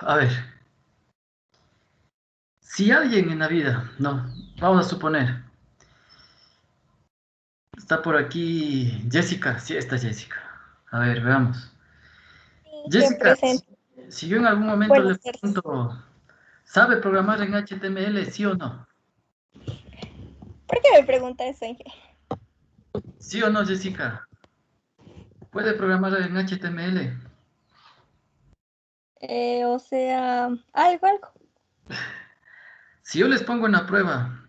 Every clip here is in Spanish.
a ver, si alguien en la vida, no, vamos a suponer, está por aquí Jessica, sí está Jessica. A ver, veamos. Que Jessica, presente. si yo en algún momento le Buenas tardes. pregunto, ¿sabe programar en HTML, sí o no? ¿Por qué me pregunta eso, Inge? ¿Sí o no, Jessica? ¿Puede programar en HTML? O sea, algo. Si yo les pongo una prueba,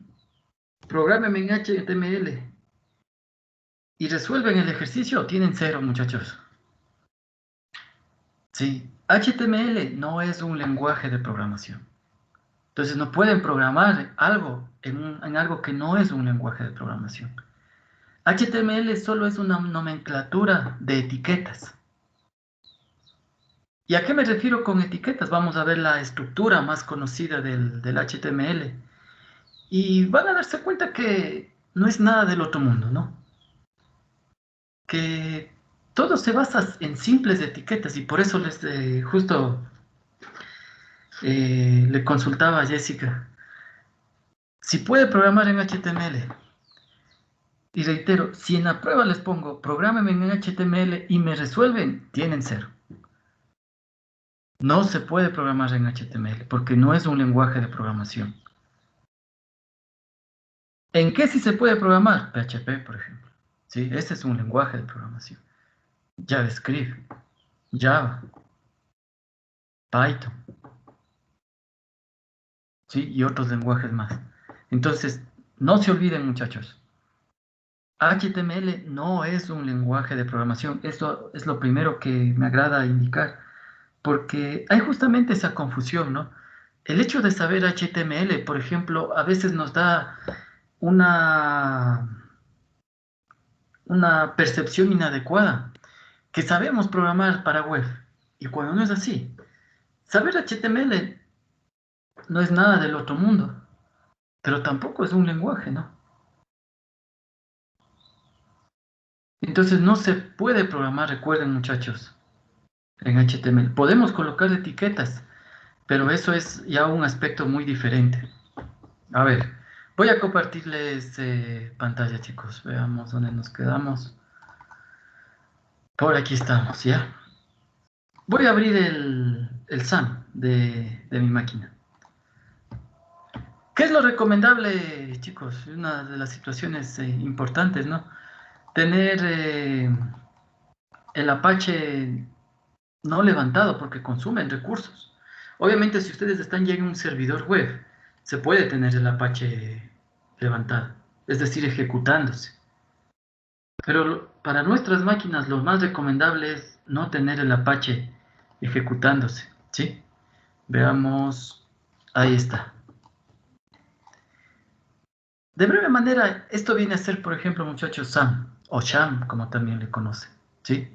prográmeme en HTML y resuelven el ejercicio, tienen 0, muchachos. Sí, HTML no es un lenguaje de programación. Entonces no pueden programar algo en algo que no es un lenguaje de programación. HTML solo es una nomenclatura de etiquetas. ¿Y a qué me refiero con etiquetas? Vamos a ver la estructura más conocida del HTML. Y van a darse cuenta que no es nada del otro mundo, ¿no? Que todo se basa en simples etiquetas y por eso les justo le consultaba a Jessica si puede programar en HTML. Y reitero, si en la prueba les pongo prográmenme en HTML y me resuelven, tienen 0. No se puede programar en HTML porque no es un lenguaje de programación. ¿En qué sí se puede programar? PHP, por ejemplo. ¿Sí? Ese es un lenguaje de programación. JavaScript, Java, Python, ¿sí? Y otros lenguajes más. Entonces, no se olviden, muchachos. HTML no es un lenguaje de programación. Esto es lo primero que me agrada indicar, porque hay justamente esa confusión, ¿no? El hecho de saber HTML, por ejemplo, a veces nos da una, una percepción inadecuada, que sabemos programar para web, y cuando no es así, saber HTML no es nada del otro mundo, pero tampoco es un lenguaje, ¿no? Entonces no se puede programar, recuerden muchachos, en HTML. Podemos colocar etiquetas, pero eso es ya un aspecto muy diferente. A ver, voy a compartirles pantalla, chicos. Veamos dónde nos quedamos. Por aquí estamos, ¿ya? Voy a abrir el SAM de mi máquina. ¿Qué es lo recomendable, chicos? Una de las situaciones importantes, ¿no? Tener el Apache no levantado porque consumen recursos. Obviamente, si ustedes están ya en un servidor web, se puede tener el Apache levantado, es decir, ejecutándose. Pero para nuestras máquinas lo más recomendable es no tener el Apache ejecutándose, ¿sí? Veamos, ahí está. De breve manera, esto viene a ser, por ejemplo, muchachos, SAM, o SHAM, como también le conocen, ¿sí?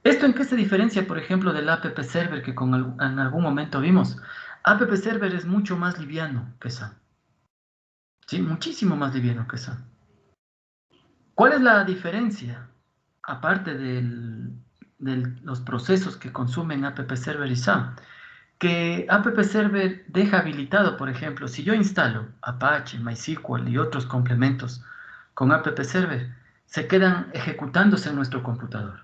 ¿Esto en qué se diferencia, por ejemplo, del app server que en algún momento vimos? App server es mucho más liviano que SAM, ¿sí? Muchísimo más liviano que SAM. ¿Cuál es la diferencia? Aparte de los procesos que consumen app server y SAM, que app server deja habilitado, por ejemplo, si yo instalo Apache, MySQL y otros complementos con app server, se quedan ejecutándose en nuestro computador,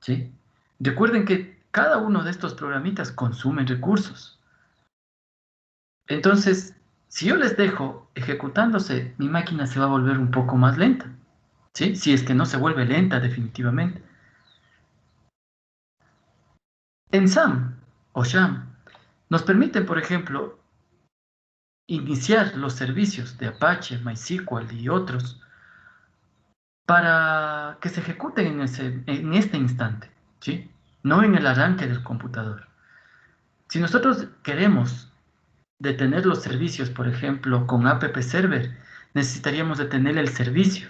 ¿sí? Recuerden que cada uno de estos programitas consumen recursos. Entonces, si yo les dejo ejecutándose, mi máquina se va a volver un poco más lenta, ¿sí? Si es que no se vuelve lenta definitivamente. En SAM o SHAM nos permiten, por ejemplo, iniciar los servicios de Apache, MySQL y otros para que se ejecuten en este instante, ¿sí? No en el arranque del computador. Si nosotros queremos detener los servicios, por ejemplo, con app server, necesitaríamos detener el servicio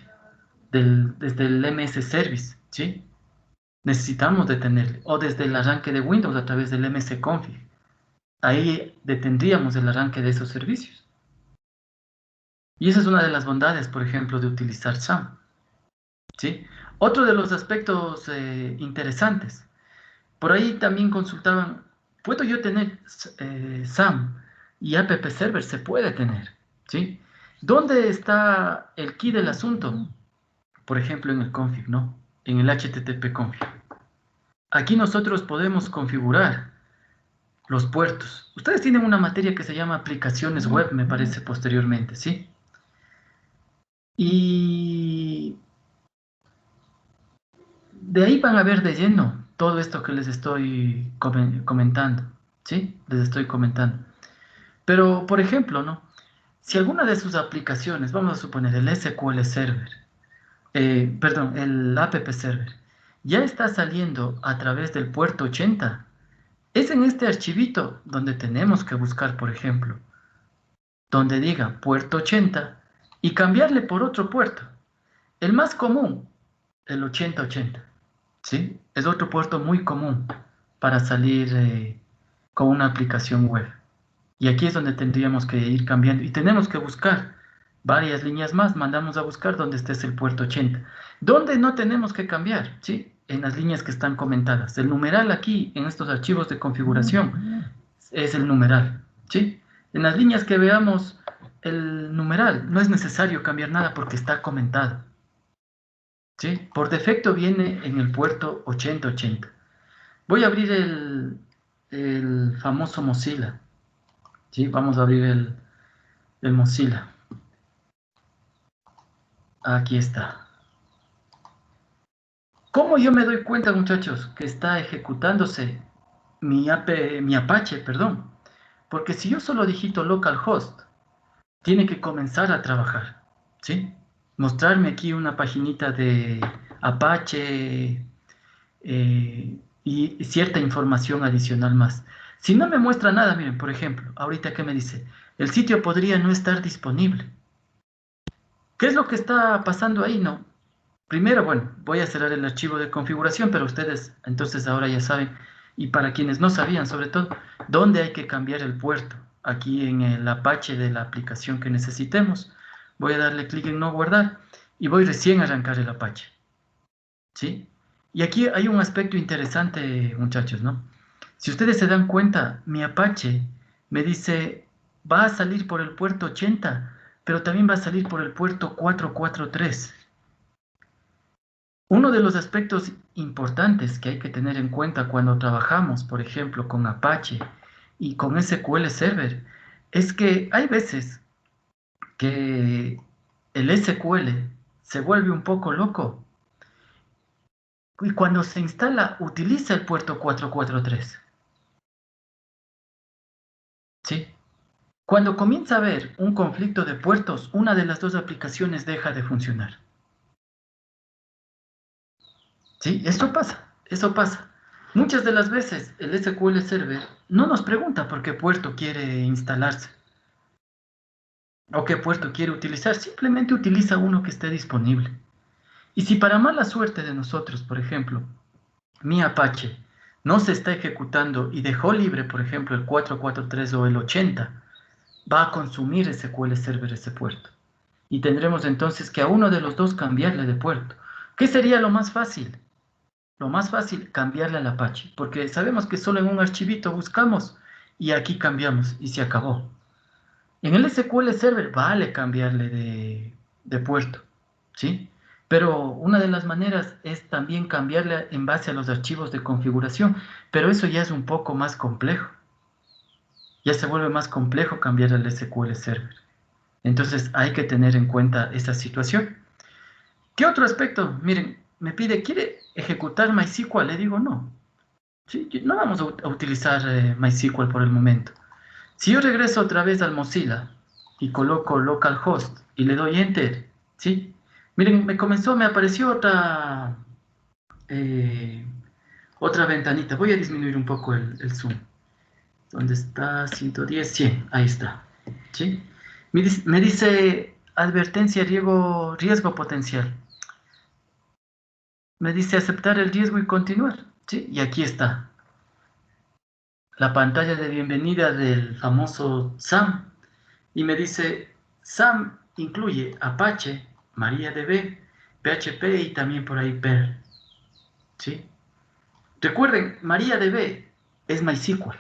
desde el MS Service, ¿sí? Necesitamos detenerle, o desde el arranque de Windows a través del msconfig. Ahí detendríamos el arranque de esos servicios. Y esa es una de las bondades, por ejemplo, de utilizar SAM, ¿sí? Otro de los aspectos interesantes. Por ahí también consultaban ¿Puedo yo tener SAM y app server? Se puede tener, ¿sí? ¿Dónde está el key del asunto? Por ejemplo, en el config, ¿no? En el HTTP config. Aquí nosotros podemos configurar los puertos. Ustedes tienen una materia que se llama aplicaciones web, me parece, posteriormente, ¿sí? Y de ahí van a ver de lleno todo esto que les estoy comentando, ¿sí? Les estoy comentando. Pero, por ejemplo, ¿no? Si alguna de sus aplicaciones, vamos a suponer el SQL Server, perdón, el app Server, ya está saliendo a través del puerto 80, es en este archivito donde tenemos que buscar, por ejemplo, donde diga puerto 80 y cambiarle por otro puerto. El más común, el 8080, ¿sí? Es otro puerto muy común para salir con una aplicación web. Y aquí es donde tendríamos que ir cambiando. Y tenemos que buscar varias líneas más. Mandamos a buscar donde esté el puerto 80. ¿Dónde no tenemos que cambiar? ¿Sí? En las líneas que están comentadas. El numeral aquí, en estos archivos de configuración, es el numeral. ¿Sí? En las líneas que veamos el numeral, no es necesario cambiar nada porque está comentado. ¿Sí? Por defecto viene en el puerto 8080. Voy a abrir el famoso Mozilla. ¿Sí? Vamos a abrir el Mozilla. Aquí está. ¿Cómo yo me doy cuenta, muchachos, que está ejecutándose mi Apache, perdón? Porque si yo solo digito localhost, tiene que comenzar a trabajar, ¿sí? Mostrarme aquí una paginita de Apache y cierta información adicional más. Si no me muestra nada, miren, por ejemplo, ahorita que me dice, el sitio podría no estar disponible. ¿Qué es lo que está pasando ahí? No. Primero, bueno, voy a cerrar el archivo de configuración, pero ustedes entonces ahora ya saben, y para quienes no sabían sobre todo, dónde hay que cambiar el puerto. Aquí en el Apache de la aplicación que necesitemos, voy a darle clic en no guardar y voy recién a arrancar el Apache. ¿Sí? Y aquí hay un aspecto interesante, muchachos, ¿no? Si ustedes se dan cuenta, mi Apache me dice, va a salir por el puerto 80, pero también va a salir por el puerto 443. Uno de los aspectos importantes que hay que tener en cuenta cuando trabajamos, por ejemplo, con Apache y con SQL Server, es que hay veces que el SQL se vuelve un poco loco y cuando se instala utiliza el puerto 443. ¿Sí? Cuando comienza a haber un conflicto de puertos, una de las dos aplicaciones deja de funcionar. ¿Sí? Esto pasa, eso pasa. Muchas de las veces el SQL Server no nos pregunta por qué puerto quiere instalarse o qué puerto quiere utilizar, simplemente utiliza uno que esté disponible. Y si para mala suerte de nosotros, por ejemplo, mi Apache no se está ejecutando y dejó libre, por ejemplo, el 443 o el 80, va a consumir SQL Server ese puerto. Y tendremos entonces que a uno de los dos cambiarle de puerto. ¿Qué sería lo más fácil? Lo más fácil, cambiarle al Apache, porque sabemos que solo en un archivito buscamos y aquí cambiamos y se acabó. En el SQL Server vale cambiarle de puerto, ¿sí? Pero una de las maneras es también cambiarle en base a los archivos de configuración, pero eso ya es un poco más complejo. Ya se vuelve más complejo cambiar el SQL Server. Entonces hay que tener en cuenta esa situación. ¿Qué otro aspecto? Miren, me pide, ¿quiere ejecutar MySQL? Le digo no. Sí, no vamos a utilizar MySQL por el momento. Si yo regreso otra vez al Mozilla y coloco localhost y le doy enter, ¿sí? Miren, me apareció eh, otra ventanita. Voy a disminuir un poco el zoom. ¿Dónde está? 110, 100. Ahí está. ¿Sí? Me dice advertencia riesgo potencial. Me dice aceptar el riesgo y continuar. ¿Sí? Y aquí está. La pantalla de bienvenida del famoso SAM. Y me dice, SAM incluye Apache, MariaDB, PHP y también por ahí Perl. ¿Sí? Recuerden, MariaDB es MySQL.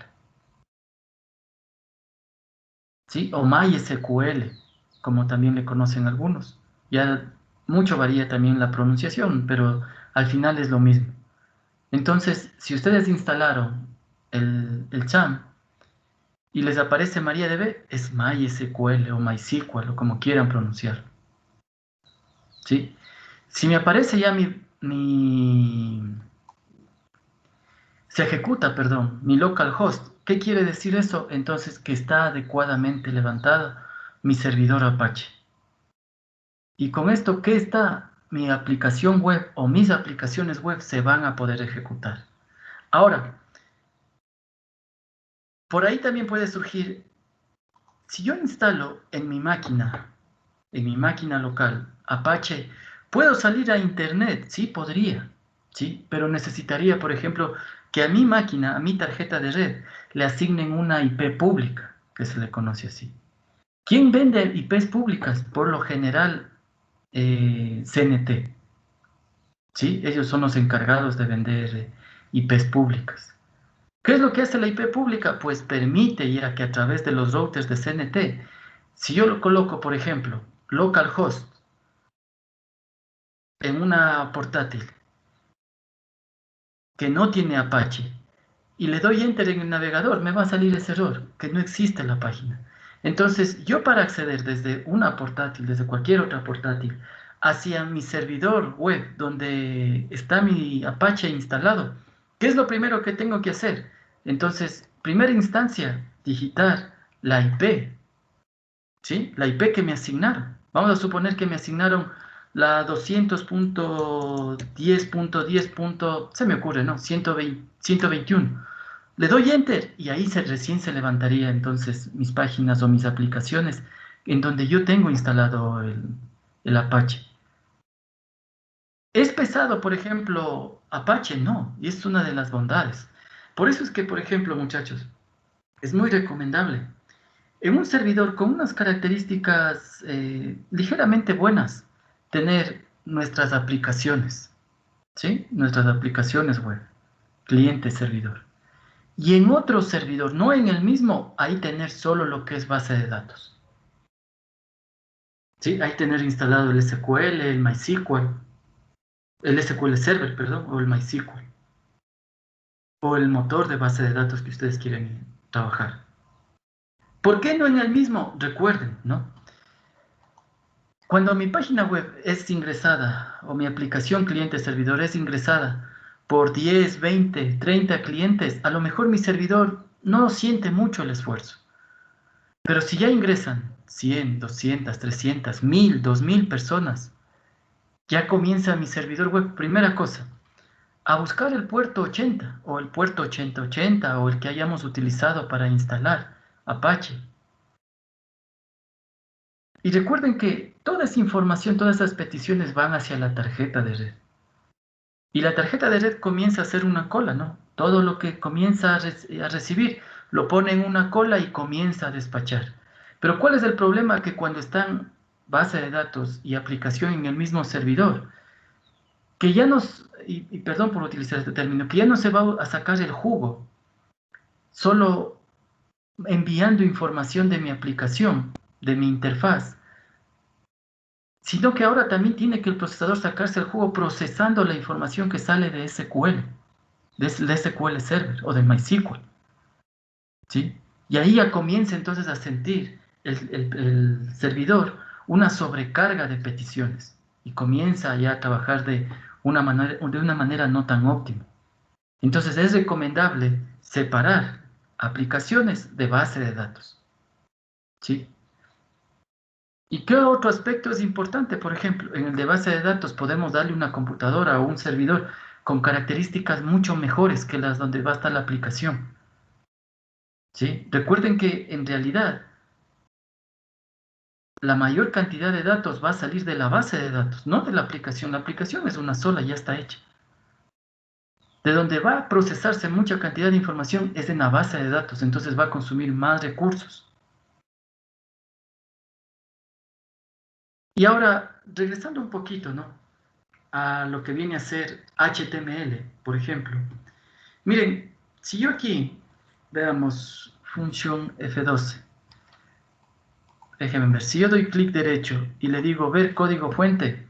¿sí? O MySQL, como también le conocen algunos. Ya mucho varía también la pronunciación, pero al final es lo mismo. Entonces, si ustedes instalaron el CHAM y les aparece MariaDB, es MySQL o MySQL o como quieran pronunciar, ¿sí? Si me aparece ya se ejecuta, perdón, mi localhost. ¿Qué quiere decir eso? Entonces que está adecuadamente levantada mi servidor Apache. Y con esto, ¿qué está? Mi aplicación web o mis aplicaciones web se van a poder ejecutar. Ahora, por ahí también puede surgir, si yo instalo en mi máquina local, Apache, ¿puedo salir a internet? Sí, podría, sí, pero necesitaría, por ejemplo, que a mi máquina, a mi tarjeta de red, le asignen una IP pública, que se le conoce así. ¿Quién vende IPs públicas? Por lo general, CNT, ¿sí? Ellos son los encargados de vender IPs públicas. ¿Qué es lo que hace la IP pública? Pues permite ya que a través de los routers de CNT, si yo lo coloco, por ejemplo, localhost en una portátil que no tiene Apache y le doy enter en el navegador, me va a salir ese error, que no existe la página. Entonces, yo para acceder desde una portátil, desde cualquier otra portátil, hacia mi servidor web donde está mi Apache instalado, ¿qué es lo primero que tengo que hacer? Entonces, primera instancia, digitar la IP, ¿sí? La IP que me asignaron. Vamos a suponer que me asignaron la 200.10.10. Se me ocurre, ¿no? 121. Le doy enter y ahí recién se levantaría entonces mis páginas o mis aplicaciones en donde yo tengo instalado el Apache. ¿Es pesado, por ejemplo, Apache? No, y es una de las bondades. Por eso es que, por ejemplo, muchachos, es muy recomendable en un servidor con unas características ligeramente buenas, tener nuestras aplicaciones, ¿sí? Nuestras aplicaciones web, cliente-servidor. Y en otro servidor, no en el mismo, ahí tener solo lo que es base de datos, ¿sí? Ahí tener instalado el SQL, el MySQL, el SQL Server, perdón, o el MySQL, o el motor de base de datos que ustedes quieren trabajar. ¿Por qué no en el mismo? Recuerden, ¿no? Cuando mi página web es ingresada o mi aplicación cliente-servidor es ingresada por 10, 20, 30 clientes, a lo mejor mi servidor no siente mucho el esfuerzo. Pero si ya ingresan 100, 200, 300, 1000, 2000 personas, ya comienza mi servidor web, primera cosa, a buscar el puerto 80 o el puerto 8080 o el que hayamos utilizado para instalar Apache. Y recuerden que toda esa información, todas esas peticiones van hacia la tarjeta de red. Y la tarjeta de red comienza a hacer una cola, ¿no? Todo lo que comienza a recibir lo pone en una cola y comienza a despachar. Pero ¿cuál es el problema? Que cuando están base de datos y aplicación en el mismo servidor, que ya nos, y perdón por utilizar este término, que ya no se va a sacar el jugo solo enviando información de mi aplicación, de mi interfaz, sino que ahora también tiene que el procesador sacarse el jugo procesando la información que sale de SQL. De SQL Server o de MySQL, ¿sí? Y ahí ya comienza entonces a sentir el servidor una sobrecarga de peticiones y comienza ya a trabajar de una manera no tan óptima. Entonces es recomendable separar aplicaciones de base de datos, ¿sí? ¿Y qué otro aspecto es importante? Por ejemplo, en el de base de datos podemos darle una computadora o un servidor con características mucho mejores que las donde va a estar la aplicación. ¿Sí? Recuerden que en realidad la mayor cantidad de datos va a salir de la base de datos, no de la aplicación. La aplicación es una sola, ya está hecha. De donde va a procesarse mucha cantidad de información es en la base de datos, entonces va a consumir más recursos. Y ahora, regresando un poquito, ¿no? A lo que viene a ser HTML, por ejemplo. Miren, si yo aquí veamos función F12, déjenme ver, si yo doy clic derecho y le digo ver código fuente,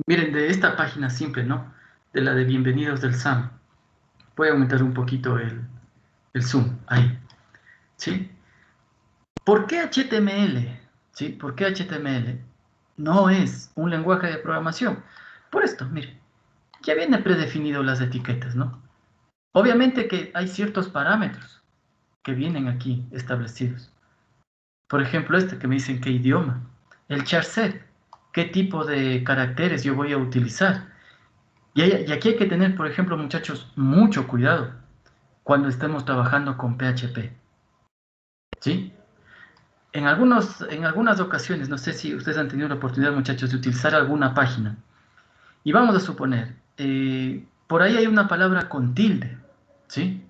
miren, de esta página simple, ¿no? De la de bienvenidos del SAM. Voy a aumentar un poquito el zoom, ahí, ¿sí? ¿Por qué HTML? ¿Sí? ¿Por qué HTML no es un lenguaje de programación? Por esto, miren, ya viene predefinido las etiquetas, ¿no? Obviamente que hay ciertos parámetros que vienen aquí establecidos. Por ejemplo, este que me dicen qué idioma. El charset, qué tipo de caracteres yo voy a utilizar. Y aquí hay que tener, por ejemplo, muchachos, mucho cuidado cuando estemos trabajando con PHP. ¿Sí? En algunas ocasiones, no sé si ustedes han tenido la oportunidad, muchachos, de utilizar alguna página. Y vamos a suponer, por ahí hay una palabra con tilde, ¿sí?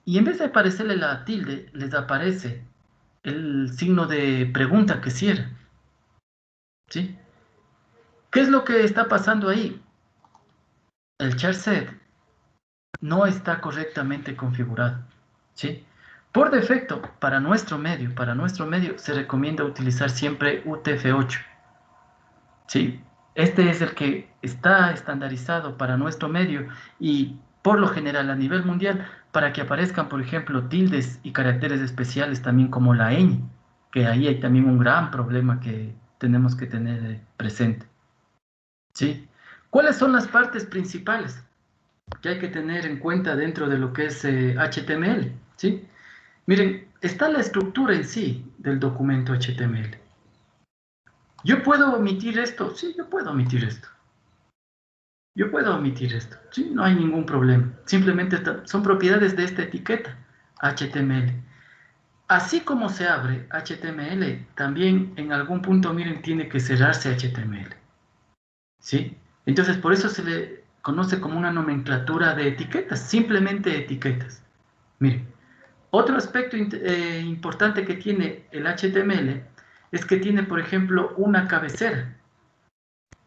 Y en vez de aparecerle la tilde, les aparece el signo de pregunta que cierra, ¿sí? ¿Qué es lo que está pasando ahí? El char set no está correctamente configurado, ¿sí? Por defecto, para nuestro medio se recomienda utilizar siempre UTF-8, ¿sí? Este es el que está estandarizado para nuestro medio y por lo general a nivel mundial para que aparezcan, por ejemplo, tildes y caracteres especiales también como la ñ, que ahí hay también un gran problema que tenemos que tener presente, ¿sí? ¿Cuáles son las partes principales que hay que tener en cuenta dentro de lo que es HTML? ¿Sí? Miren, está la estructura en sí del documento HTML. ¿Yo puedo omitir esto? Sí, yo puedo omitir esto. Yo puedo omitir esto, ¿sí? No hay ningún problema. Simplemente son propiedades de esta etiqueta, HTML. Así como se abre HTML, también en algún punto, miren, tiene que cerrarse HTML, ¿sí? Entonces, por eso se le conoce como una nomenclatura de etiquetas, simplemente etiquetas. Miren, otro aspecto importante que tiene el HTML es que tiene, por ejemplo, una cabecera.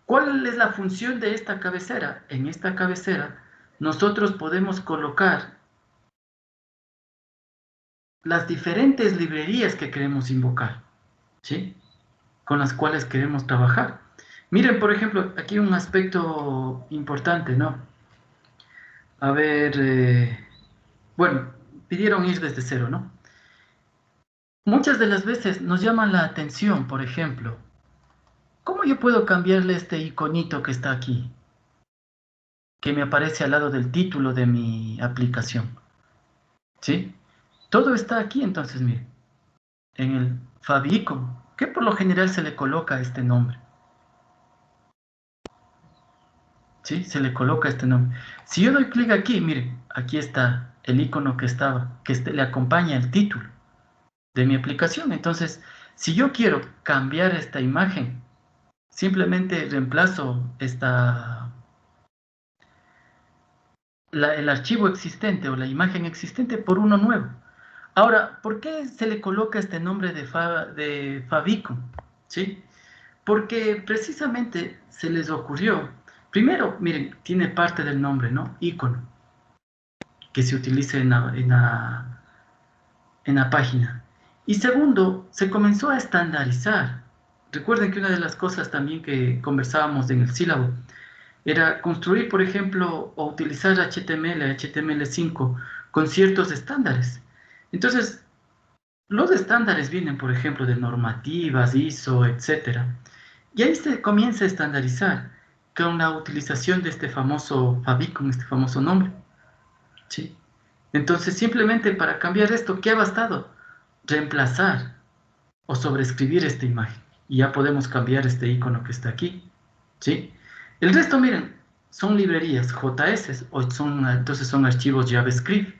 ¿Cuál es la función de esta cabecera? En esta cabecera nosotros podemos colocar las diferentes librerías que queremos invocar, ¿sí? Con las cuales queremos trabajar. Miren, por ejemplo, aquí un aspecto importante, ¿no? A ver, bueno, pidieron ir desde cero, ¿no? Muchas de las veces nos llaman la atención, por ejemplo, ¿cómo yo puedo cambiarle este iconito que está aquí, que me aparece al lado del título de mi aplicación? ¿Sí? Todo está aquí, entonces, mire, en el favicon, que por lo general se le coloca este nombre, ¿sí? Se le coloca este nombre. Si yo doy clic aquí, mire, aquí está el icono que estaba, que le acompaña el título de mi aplicación. Entonces, si yo quiero cambiar esta imagen, simplemente reemplazo el archivo existente o la imagen existente por uno nuevo. Ahora, ¿por qué se le coloca este nombre de favicon? ¿Sí? Porque precisamente se les ocurrió, primero, miren, tiene parte del nombre, ¿no? Icono, que se utiliza en la página. Y segundo, se comenzó a estandarizar. Recuerden que una de las cosas también que conversábamos en el sílabo era construir, por ejemplo, o utilizar HTML, HTML5 con ciertos estándares. Entonces, los estándares vienen, por ejemplo, de normativas, ISO, etcétera. Y ahí se comienza a estandarizar con la utilización de este famoso favicon, este famoso nombre, ¿sí? Entonces, simplemente para cambiar esto, ¿qué ha bastado? Reemplazar o sobreescribir esta imagen. Y ya podemos cambiar este icono que está aquí, ¿sí? El resto, miren, son librerías JS, entonces son archivos JavaScript,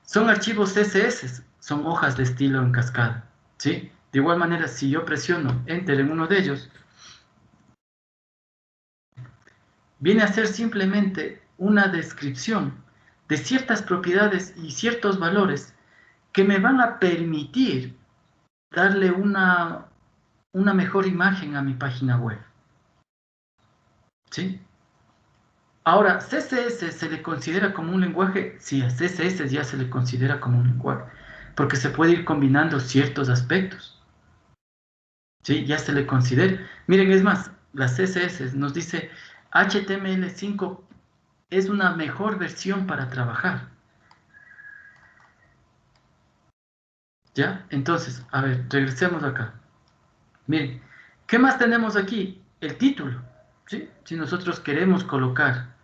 son archivos CSS, son hojas de estilo en cascada, ¿sí? De igual manera, si yo presiono Enter en uno de ellos, viene a ser simplemente una descripción de ciertas propiedades y ciertos valores que me van a permitir darle una mejor imagen a mi página web, ¿sí? Ahora, CSS se le considera como un lenguaje, sí, a CSS ya se le considera como un lenguaje, porque se puede ir combinando ciertos aspectos, ¿sí? Ya se le considera. Miren, es más, las CSS nos dice HTML5 es una mejor versión para trabajar. ¿Ya? Entonces, a ver, regresemos acá. Miren, ¿qué más tenemos aquí? El título, ¿sí? Si nosotros queremos colocar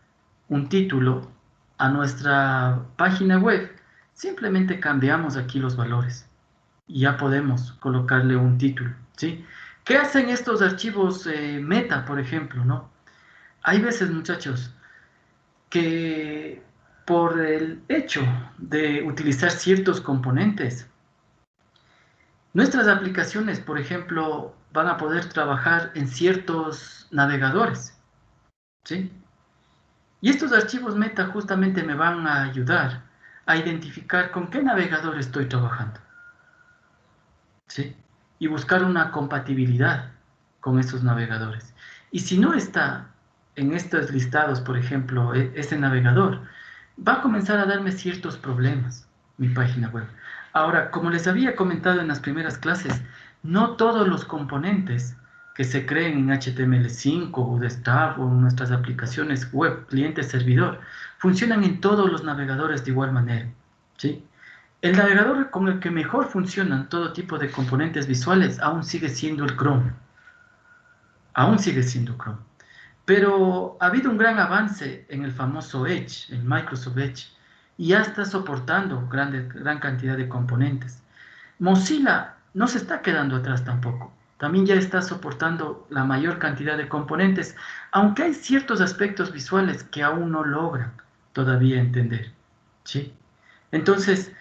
un título a nuestra página web, simplemente cambiamos aquí los valores y ya podemos colocarle un título, ¿sí? ¿Qué hacen estos archivos meta, por ejemplo, no? Hay veces, muchachos, que por el hecho de utilizar ciertos componentes, nuestras aplicaciones, por ejemplo, van a poder trabajar en ciertos navegadores, ¿sí? Y estos archivos meta justamente me van a ayudar a identificar con qué navegador estoy trabajando, ¿sí? Y buscar una compatibilidad con esos navegadores. Y si no está en estos listados, por ejemplo, ese navegador, va a comenzar a darme ciertos problemas mi página web. Ahora, como les había comentado en las primeras clases, no todos los componentes que se creen en HTML5, Bootstrap o en nuestras aplicaciones web, cliente-servidor, funcionan en todos los navegadores de igual manera, ¿sí? El navegador con el que mejor funcionan todo tipo de componentes visuales aún sigue siendo el Chrome. Aún sigue siendo Chrome. Pero ha habido un gran avance en el famoso Edge, el Microsoft Edge, y ya está soportando gran cantidad de componentes. Mozilla no se está quedando atrás tampoco. También ya está soportando la mayor cantidad de componentes, aunque hay ciertos aspectos visuales que aún no logran todavía entender, ¿sí? Entonces,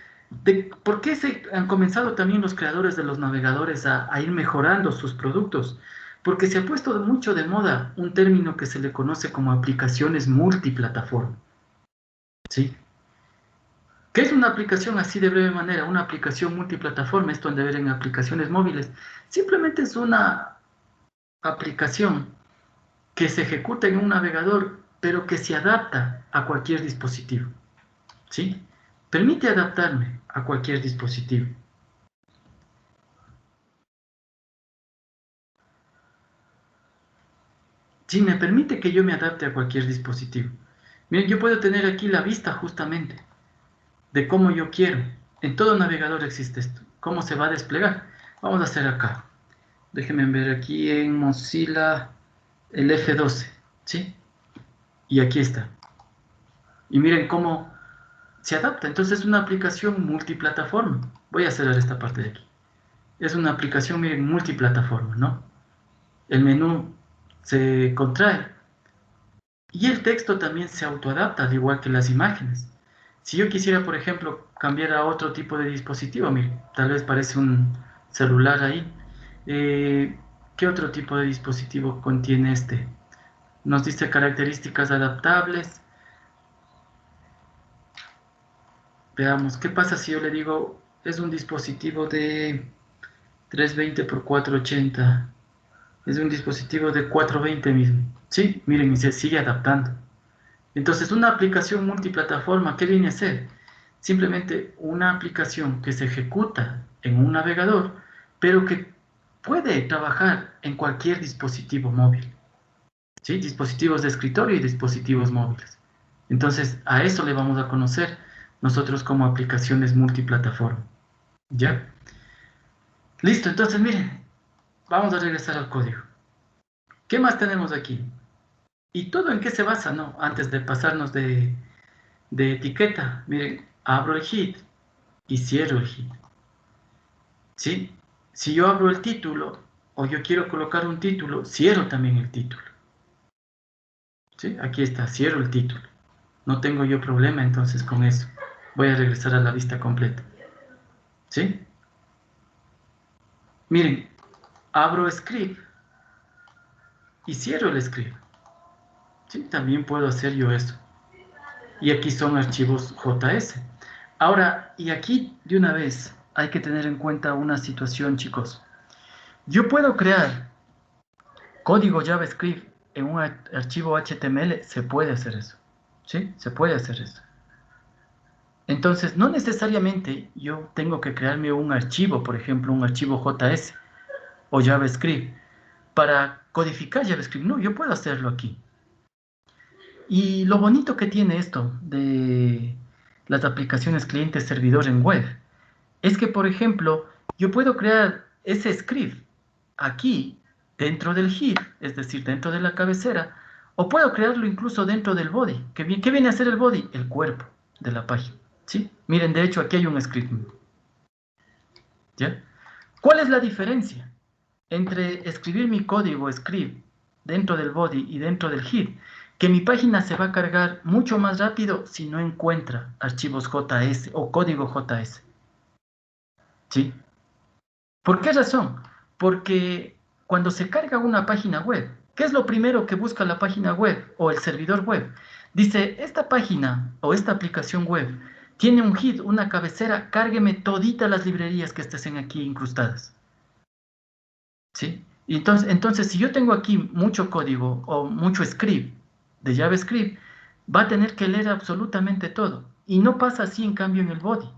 ¿por qué se han comenzado también los creadores de los navegadores a ir mejorando sus productos? Porque se ha puesto mucho de moda un término que se le conoce como aplicaciones multiplataforma, ¿sí? ¿Qué es una aplicación así de breve manera? Una aplicación multiplataforma, esto han de ver en aplicaciones móviles, simplemente es una aplicación que se ejecuta en un navegador, pero que se adapta a cualquier dispositivo, ¿sí? Permite adaptarme a cualquier dispositivo. Sí, me permite que yo me adapte a cualquier dispositivo. Miren, yo puedo tener aquí la vista justamente de cómo yo quiero. En todo navegador existe esto. ¿Cómo se va a desplegar? Vamos a hacer acá. Déjenme ver aquí en Mozilla el F12, ¿sí? Y aquí está. Y miren cómo se adapta. Entonces es una aplicación multiplataforma. Voy a cerrar esta parte de aquí. Es una aplicación, miren, multiplataforma, ¿no? El menú se contrae y el texto también se autoadapta, al igual que las imágenes. Si yo quisiera, por ejemplo, cambiar a otro tipo de dispositivo, miren, tal vez parece un celular ahí. ¿Qué otro tipo de dispositivo contiene este? Nos dice características adaptables. Veamos, ¿qué pasa si yo le digo, es un dispositivo de 320 por 480? Es un dispositivo de 420 mismo. Sí, miren, y se sigue adaptando. Entonces, una aplicación multiplataforma, ¿qué viene a ser? Simplemente una aplicación que se ejecuta en un navegador, pero que puede trabajar en cualquier dispositivo móvil, ¿sí? Dispositivos de escritorio y dispositivos móviles. Entonces, a eso le vamos a conocer nosotros como aplicaciones multiplataforma, ¿ya? Listo, entonces miren, vamos a regresar al código. ¿Qué más tenemos aquí? ¿Y todo en qué se basa, no? Antes de pasarnos de etiqueta, miren, abro el hit y cierro el hit, ¿sí? Si yo abro el título o yo quiero colocar un título, cierro también el título, ¿sí? Aquí está, cierro el título. No tengo yo problema entonces con eso. Voy a regresar a la vista completa, ¿sí? Miren, abro script y cierro el script, ¿sí? También puedo hacer yo eso. Y aquí son archivos JS. Ahora, y aquí de una vez hay que tener en cuenta una situación, chicos. Yo puedo crear código JavaScript en un archivo HTML, se puede hacer eso, ¿sí? Se puede hacer eso. Entonces, no necesariamente yo tengo que crearme un archivo, por ejemplo, un archivo JS. o JavaScript para codificar JavaScript. No, yo puedo hacerlo aquí. Y lo bonito que tiene esto de las aplicaciones cliente-servidor en web es que, por ejemplo, yo puedo crear ese script aquí dentro del head, es decir, dentro de la cabecera, o puedo crearlo incluso dentro del body. ¿Qué viene a ser el body? El cuerpo de la página. ¿Sí? Miren, de hecho, aquí hay un script. ¿Ya? ¿Cuál es la diferencia entre escribir mi código script dentro del body y dentro del head? Que mi página se va a cargar mucho más rápido si no encuentra archivos JS o código JS. ¿Sí? ¿Por qué razón? Porque cuando se carga una página web, ¿qué es lo primero que busca la página web o el servidor web? Dice, esta página o esta aplicación web tiene un head, una cabecera, cárgueme toditas las librerías que estén aquí incrustadas. ¿Sí? Y entonces, si yo tengo aquí mucho código o mucho script de JavaScript, va a tener que leer absolutamente todo. Y no pasa así en cambio en el body.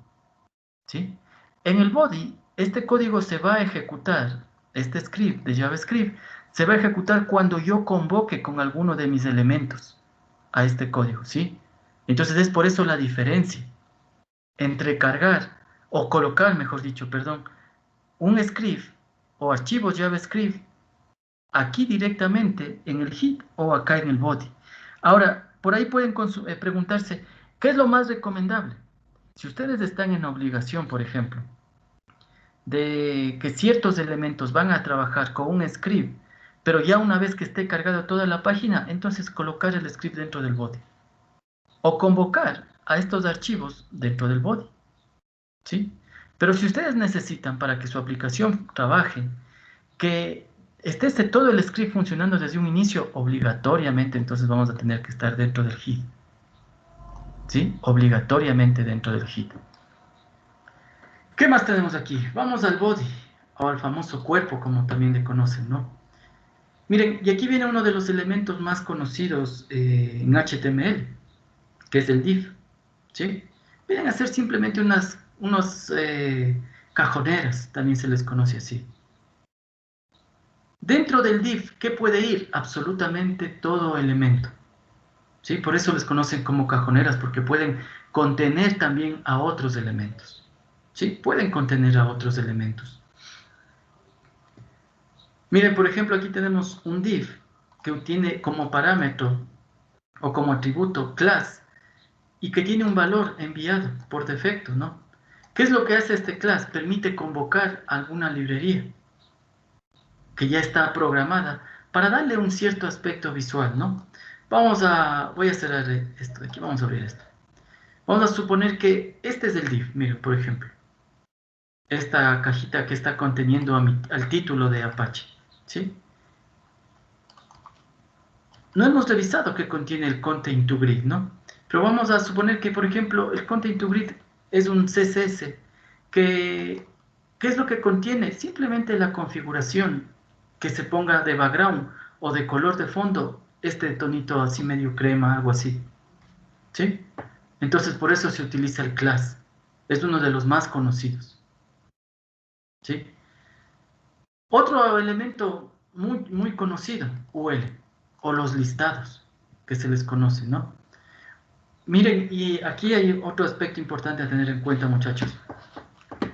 ¿Sí? En el body, este código se va a ejecutar, este script de JavaScript, se va a ejecutar cuando yo convoque con alguno de mis elementos a este código, ¿sí? Entonces es por eso la diferencia entre cargar o colocar, mejor dicho, perdón, un script o archivos JavaScript aquí directamente en el head o acá en el body. Ahora, por ahí pueden preguntarse, ¿qué es lo más recomendable? Si ustedes están en obligación, por ejemplo, de que ciertos elementos van a trabajar con un script, pero ya una vez que esté cargada toda la página, entonces colocar el script dentro del body. O convocar a estos archivos dentro del body. ¿Sí? Pero si ustedes necesitan para que su aplicación trabaje, que esté todo el script funcionando desde un inicio, obligatoriamente entonces vamos a tener que estar dentro del head. ¿Sí? Obligatoriamente dentro del head. ¿Qué más tenemos aquí? Vamos al body, o al famoso cuerpo, como también le conocen, ¿no? Miren, y aquí viene uno de los elementos más conocidos en HTML, que es el div, ¿sí? Vienen a ser simplemente unos cajoneras, también se les conoce así. Dentro del div, ¿qué puede ir? Absolutamente todo elemento, ¿sí? Por eso les conocen como cajoneras, porque pueden contener también a otros elementos, ¿sí? Pueden contener a otros elementos. Miren, por ejemplo, aquí tenemos un div que tiene como parámetro o como atributo class y que tiene un valor enviado por defecto, ¿no? ¿Qué es lo que hace este class? Permite convocar alguna librería que ya está programada para darle un cierto aspecto visual, ¿no? Voy a cerrar esto de aquí, vamos a abrir esto. Vamos a suponer que este es el div, miren, por ejemplo, esta cajita que está conteniendo al título de Apache, ¿sí? No hemos revisado qué contiene el content to grid, ¿no? Pero vamos a suponer que, por ejemplo, el content to grid es un CSS. ¿Qué es lo que contiene? Simplemente la configuración que se ponga de background o de color de fondo, este tonito así medio crema, algo así. ¿Sí? Entonces, por eso se utiliza el class. Es uno de los más conocidos. ¿Sí? Otro elemento muy conocido, UL, o los listados, que se les conoce, ¿no? Miren, y aquí hay otro aspecto importante a tener en cuenta, muchachos.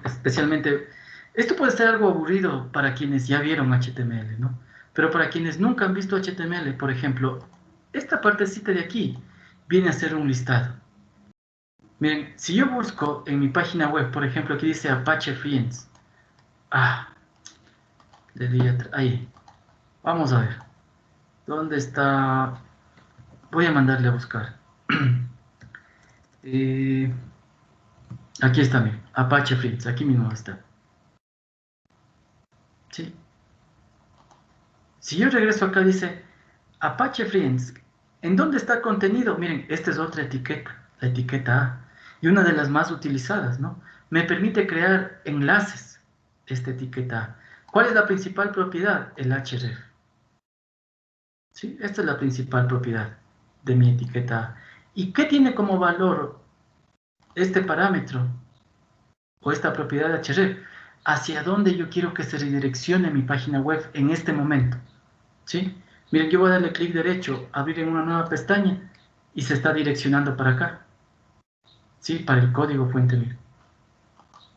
Especialmente, esto puede ser algo aburrido para quienes ya vieron HTML, ¿no? Pero para quienes nunca han visto HTML, por ejemplo, esta partecita de aquí viene a ser un listado. Miren, si yo busco en mi página web, por ejemplo, aquí dice Apache Friends. Ahí. Vamos a ver. ¿Dónde está? Voy a mandarle a buscar. Aquí está, miren. Apache Friends. Aquí mismo está. ¿Sí? Si yo regreso acá, dice Apache Friends. ¿En dónde está contenido? Miren, esta es otra etiqueta, la etiqueta A, y una de las más utilizadas, ¿no? Me permite crear enlaces, esta etiqueta A. ¿Cuál es la principal propiedad? El href. ¿Sí? Esta es la principal propiedad de mi etiqueta A. ¿Y qué tiene como valor este parámetro o esta propiedad de href? hacia dónde yo quiero que se redireccione mi página web en este momento, ¿sí? Miren, yo voy a darle clic derecho, abrir en una nueva pestaña y se está direccionando para acá, ¿sí? Para el código fuente, miren.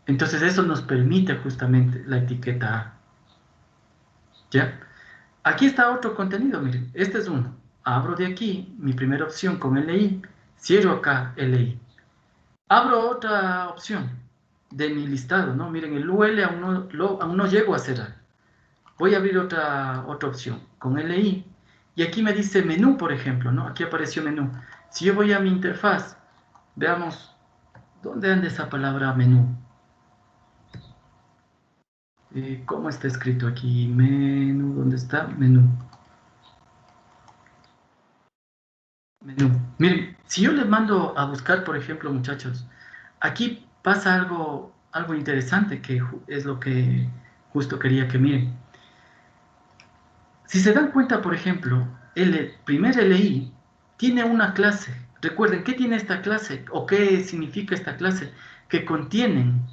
Entonces eso nos permite justamente la etiqueta A, ¿ya? Aquí está otro contenido, miren, este es uno. Abro de aquí mi primera opción con LI, cierro acá LI. Abro otra opción de mi listado, ¿no? Miren, el UL aún no llego a cerrar. Voy a abrir otra opción con LI y aquí me dice menú, por ejemplo, ¿no? Aquí apareció menú. Si yo voy a mi interfaz, veamos, ¿dónde anda esa palabra menú? ¿Cómo está escrito aquí? Menú, ¿dónde está? Menú. Menú. Miren, si yo les mando a buscar, por ejemplo, muchachos, aquí pasa algo interesante que es lo que justo quería que miren. Si se dan cuenta, por ejemplo, el primer LI tiene una clase. Recuerden, ¿qué tiene esta clase? ¿O qué significa esta clase? Que contienen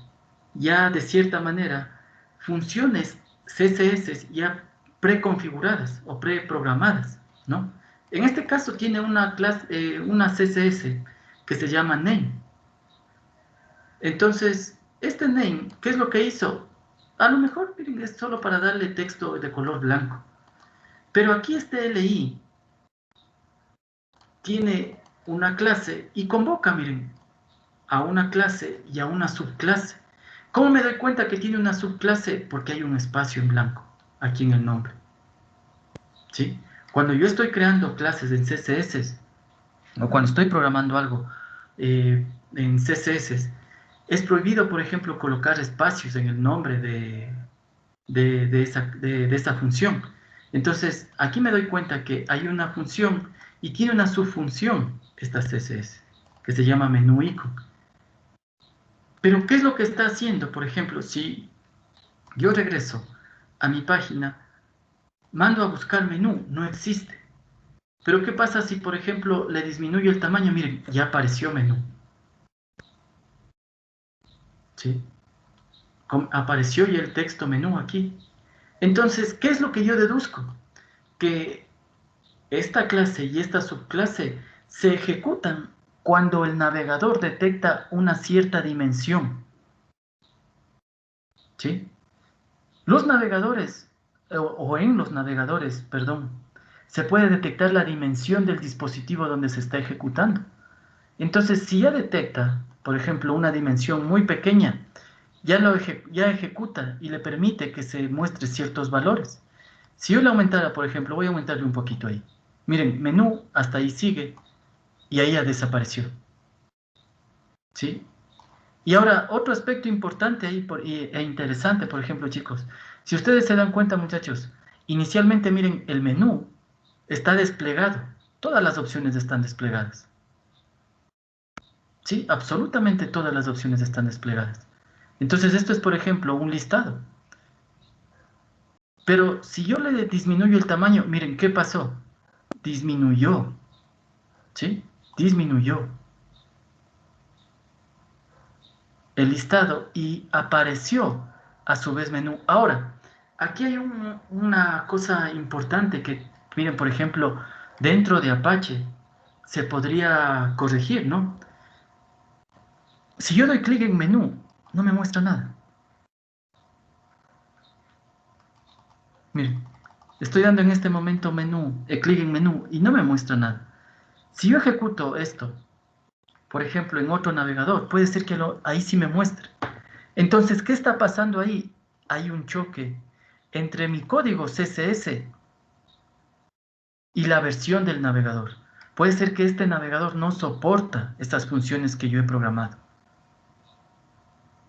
ya de cierta manera funciones CSS ya preconfiguradas o preprogramadas, ¿no? En este caso tiene una clase, una CSS que se llama name. Entonces, este name, ¿qué es lo que hizo? A lo mejor, miren, es solo para darle texto de color blanco. Pero aquí este LI tiene una clase y convoca, miren, a una clase y a una subclase. ¿Cómo me doy cuenta que tiene una subclase? Porque hay un espacio en blanco aquí en el nombre, ¿sí? Cuando yo estoy creando clases en CSS o cuando estoy programando algo en CSS, es prohibido, por ejemplo, colocar espacios en el nombre de esa función. Entonces, aquí me doy cuenta que hay una función y tiene una subfunción, esta CSS, que se llama menú icon. Pero, ¿qué es lo que está haciendo? Por ejemplo, si yo regreso a mi página, mando a buscar menú, no existe. Pero, ¿qué pasa si, por ejemplo, le disminuyo el tamaño? Miren, ya apareció menú. ¿Sí? Apareció ya el texto menú aquí. Entonces, ¿qué es lo que yo deduzco? Que esta clase y esta subclase se ejecutan cuando el navegador detecta una cierta dimensión, ¿sí? Los navegadores, o en los navegadores, perdón, se puede detectar la dimensión del dispositivo donde se está ejecutando. Entonces, si ya detecta, por ejemplo, una dimensión muy pequeña, ya ejecuta y le permite que se muestre ciertos valores. Si yo le aumentara, por ejemplo, voy a aumentarle un poquito ahí. Miren, menú, hasta ahí sigue, y ahí ya desapareció, ¿sí? Y ahora, otro aspecto importante ahí e interesante, por ejemplo, chicos, si ustedes se dan cuenta, muchachos, inicialmente, miren, el menú está desplegado, todas las opciones están desplegadas, ¿sí? Absolutamente todas las opciones están desplegadas. Entonces, esto es, por ejemplo, un listado. Pero si yo le disminuyo el tamaño, miren, ¿qué pasó? Disminuyó, ¿sí? Disminuyó el listado y apareció a su vez menú. Ahora, aquí hay una cosa importante que, miren, por ejemplo, dentro de Apache se podría corregir, ¿no? Si yo doy clic en menú, no me muestra nada. Miren, estoy dando en este momento menú, clic en menú y no me muestra nada. Si yo ejecuto esto, por ejemplo, en otro navegador, puede ser que ahí sí me muestre. Entonces, ¿qué está pasando ahí? Hay un choque entre mi código CSS y la versión del navegador. Puede ser que este navegador no soporta estas funciones que yo he programado,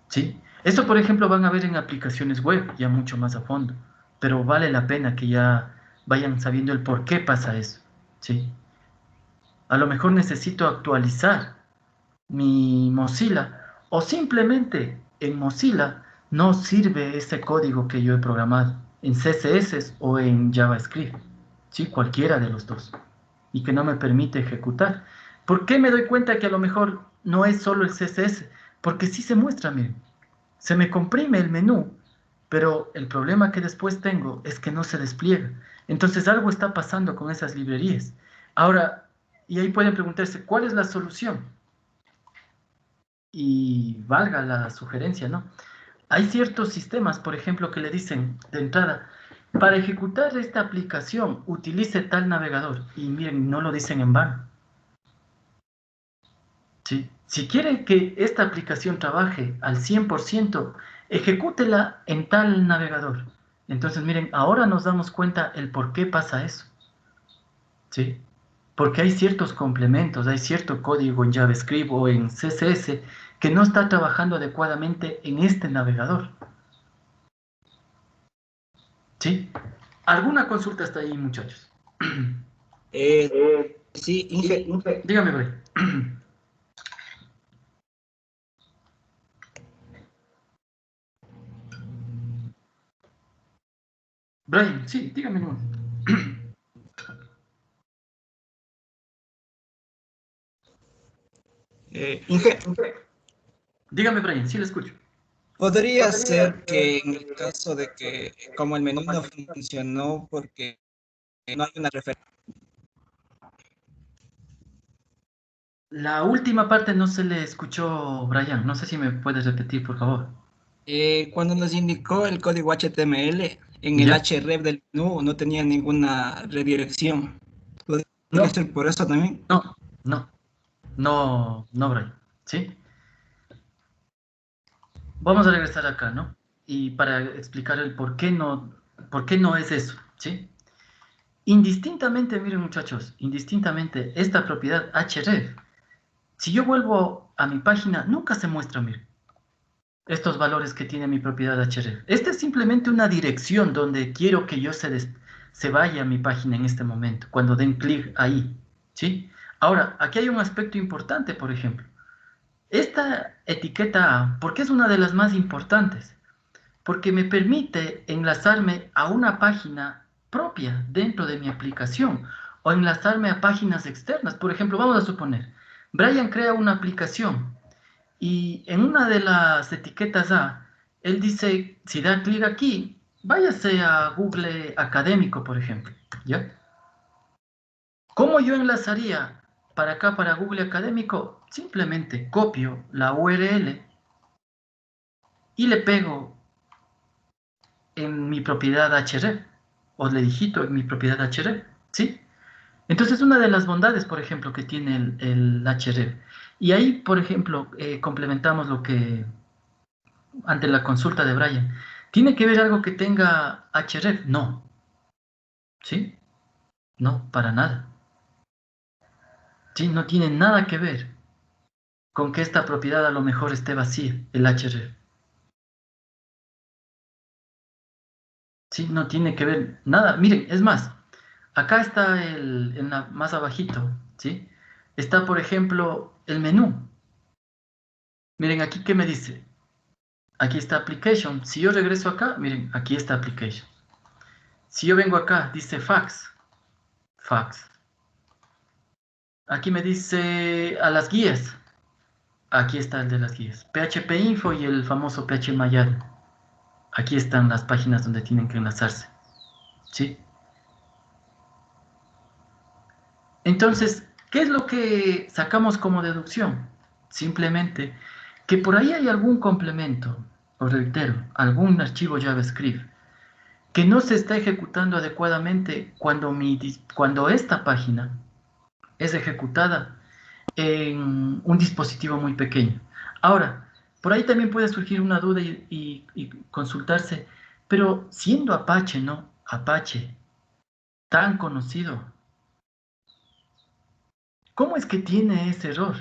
¿sí? Esto, por ejemplo, van a ver en aplicaciones web ya mucho más a fondo, pero vale la pena que ya vayan sabiendo el por qué pasa eso, ¿sí? A lo mejor necesito actualizar mi Mozilla o simplemente en Mozilla no sirve ese código que yo he programado en CSS o en JavaScript, ¿sí? Cualquiera de los dos, y que no me permite ejecutar. ¿Por qué me doy cuenta que a lo mejor no es solo el CSS? Porque sí se muestra, miren, se me comprime el menú Pero el problema que después tengo es que no se despliega. Entonces algo está pasando con esas librerías. Ahora, y ahí pueden preguntarse, ¿cuál es la solución? Y valga la sugerencia, ¿no? Hay ciertos sistemas, por ejemplo, que le dicen de entrada, para ejecutar esta aplicación, utilice tal navegador. Y miren, no lo dicen en vano. ¿Sí? Si quiere que esta aplicación trabaje al 100%, ejecútela en tal navegador. Entonces, miren, ahora nos damos cuenta el por qué pasa eso. ¿Sí? Porque hay ciertos complementos, hay cierto código en JavaScript o en CSS que no está trabajando adecuadamente en este navegador. ¿Sí? ¿Alguna consulta hasta ahí, muchachos? Sí, Inge. Dígame, Bray. Brian, sí, dígame. No. Inge, Dígame, Brian, sí le escucho. podría ser que en el caso de que como el menú no funcionó porque no hay una referencia. La última parte no se le escuchó, Brian. No sé si me puedes repetir, por favor. Cuando nos indicó el código HTML, en el ¿Ya? href del menú no tenía ninguna redirección. ¿Podría No, ser por eso también? no, no, no, Brian. ¿Sí? Vamos a regresar acá, ¿no? Y para explicar el por qué no es eso, ¿sí? Indistintamente, miren muchachos, indistintamente, esta propiedad href, si yo vuelvo a mi página, nunca se muestra, miren, estos valores que tiene mi propiedad href. Esta es simplemente una dirección donde quiero que yo se vaya a mi página en este momento, cuando den clic ahí, ¿sí? Ahora, aquí hay un aspecto importante, por ejemplo. Esta etiqueta A, ¿por qué es una de las más importantes? Porque me permite enlazarme a una página propia dentro de mi aplicación o enlazarme a páginas externas. Por ejemplo, vamos a suponer, Brian crea una aplicación y en una de las etiquetas A, él dice, si da clic aquí, váyase a Google Académico, por ejemplo, ¿ya? ¿Cómo yo enlazaría para acá, para Google Académico? Simplemente copio la URL y le pego en mi propiedad href, o le digito en mi propiedad href, ¿sí? Entonces, una de las bondades, por ejemplo, que tiene el href, y ahí, por ejemplo, complementamos lo que, ante la consulta de Brian, ¿tiene que ver algo que tenga href? No, ¿sí? No, para nada. Sí, no tiene nada que ver con que esta propiedad a lo mejor esté vacía, el href. Sí, no tiene que ver nada. Miren, es más, acá está más abajito, ¿sí? Está, por ejemplo, el menú. Miren, aquí, ¿qué me dice? Aquí está Application. Si yo regreso acá, miren, aquí está Application. Si yo vengo acá, dice Fax. Fax. Aquí me dice a las guías. Aquí está el de las guías. PHP Info y el famoso PHP Mayad. Aquí están las páginas donde tienen que enlazarse, ¿sí? Entonces, ¿qué es lo que sacamos como deducción? Simplemente que por ahí hay algún complemento, o reitero, algún archivo JavaScript que no se está ejecutando adecuadamente cuando esta página es ejecutada en un dispositivo muy pequeño. Ahora, por ahí también puede surgir una duda y consultarse, pero siendo Apache, ¿no? Apache, tan conocido, ¿cómo es que tiene ese error?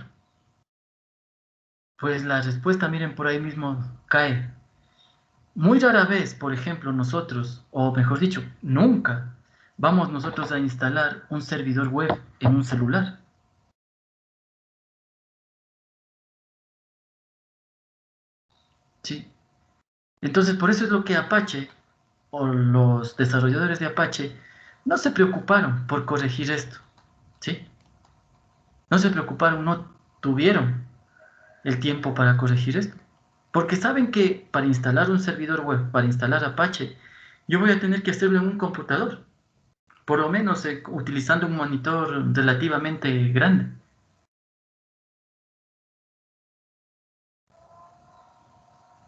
Pues la respuesta, miren, por ahí mismo cae. Muy rara vez, por ejemplo, nosotros, o mejor dicho, nunca vamos nosotros a instalar un servidor web en un celular. ¿Sí? Entonces, por eso es lo que Apache o los desarrolladores de Apache no se preocuparon por corregir esto. ¿Sí? No se preocuparon, no tuvieron el tiempo para corregir esto. Porque saben que para instalar un servidor web, para instalar Apache, yo voy a tener que hacerlo en un computador, por lo menos utilizando un monitor relativamente grande.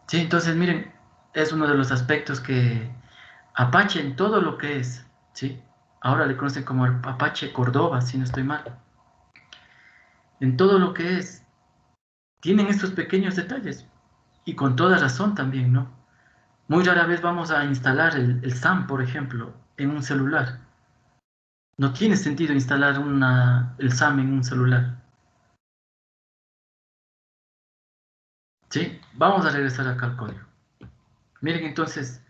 Sí, entonces miren, es uno de los aspectos que Apache en todo lo que es, ¿sí? Ahora le conocen como el Apache Cordova, si no estoy mal. En todo lo que es, tienen estos pequeños detalles. Y con toda razón también, ¿no? Muy rara vez vamos a instalar el SAM, por ejemplo, en un celular. No tiene sentido instalar el SAM en un celular. ¿Sí? Vamos a regresar acá al código. Miren entonces,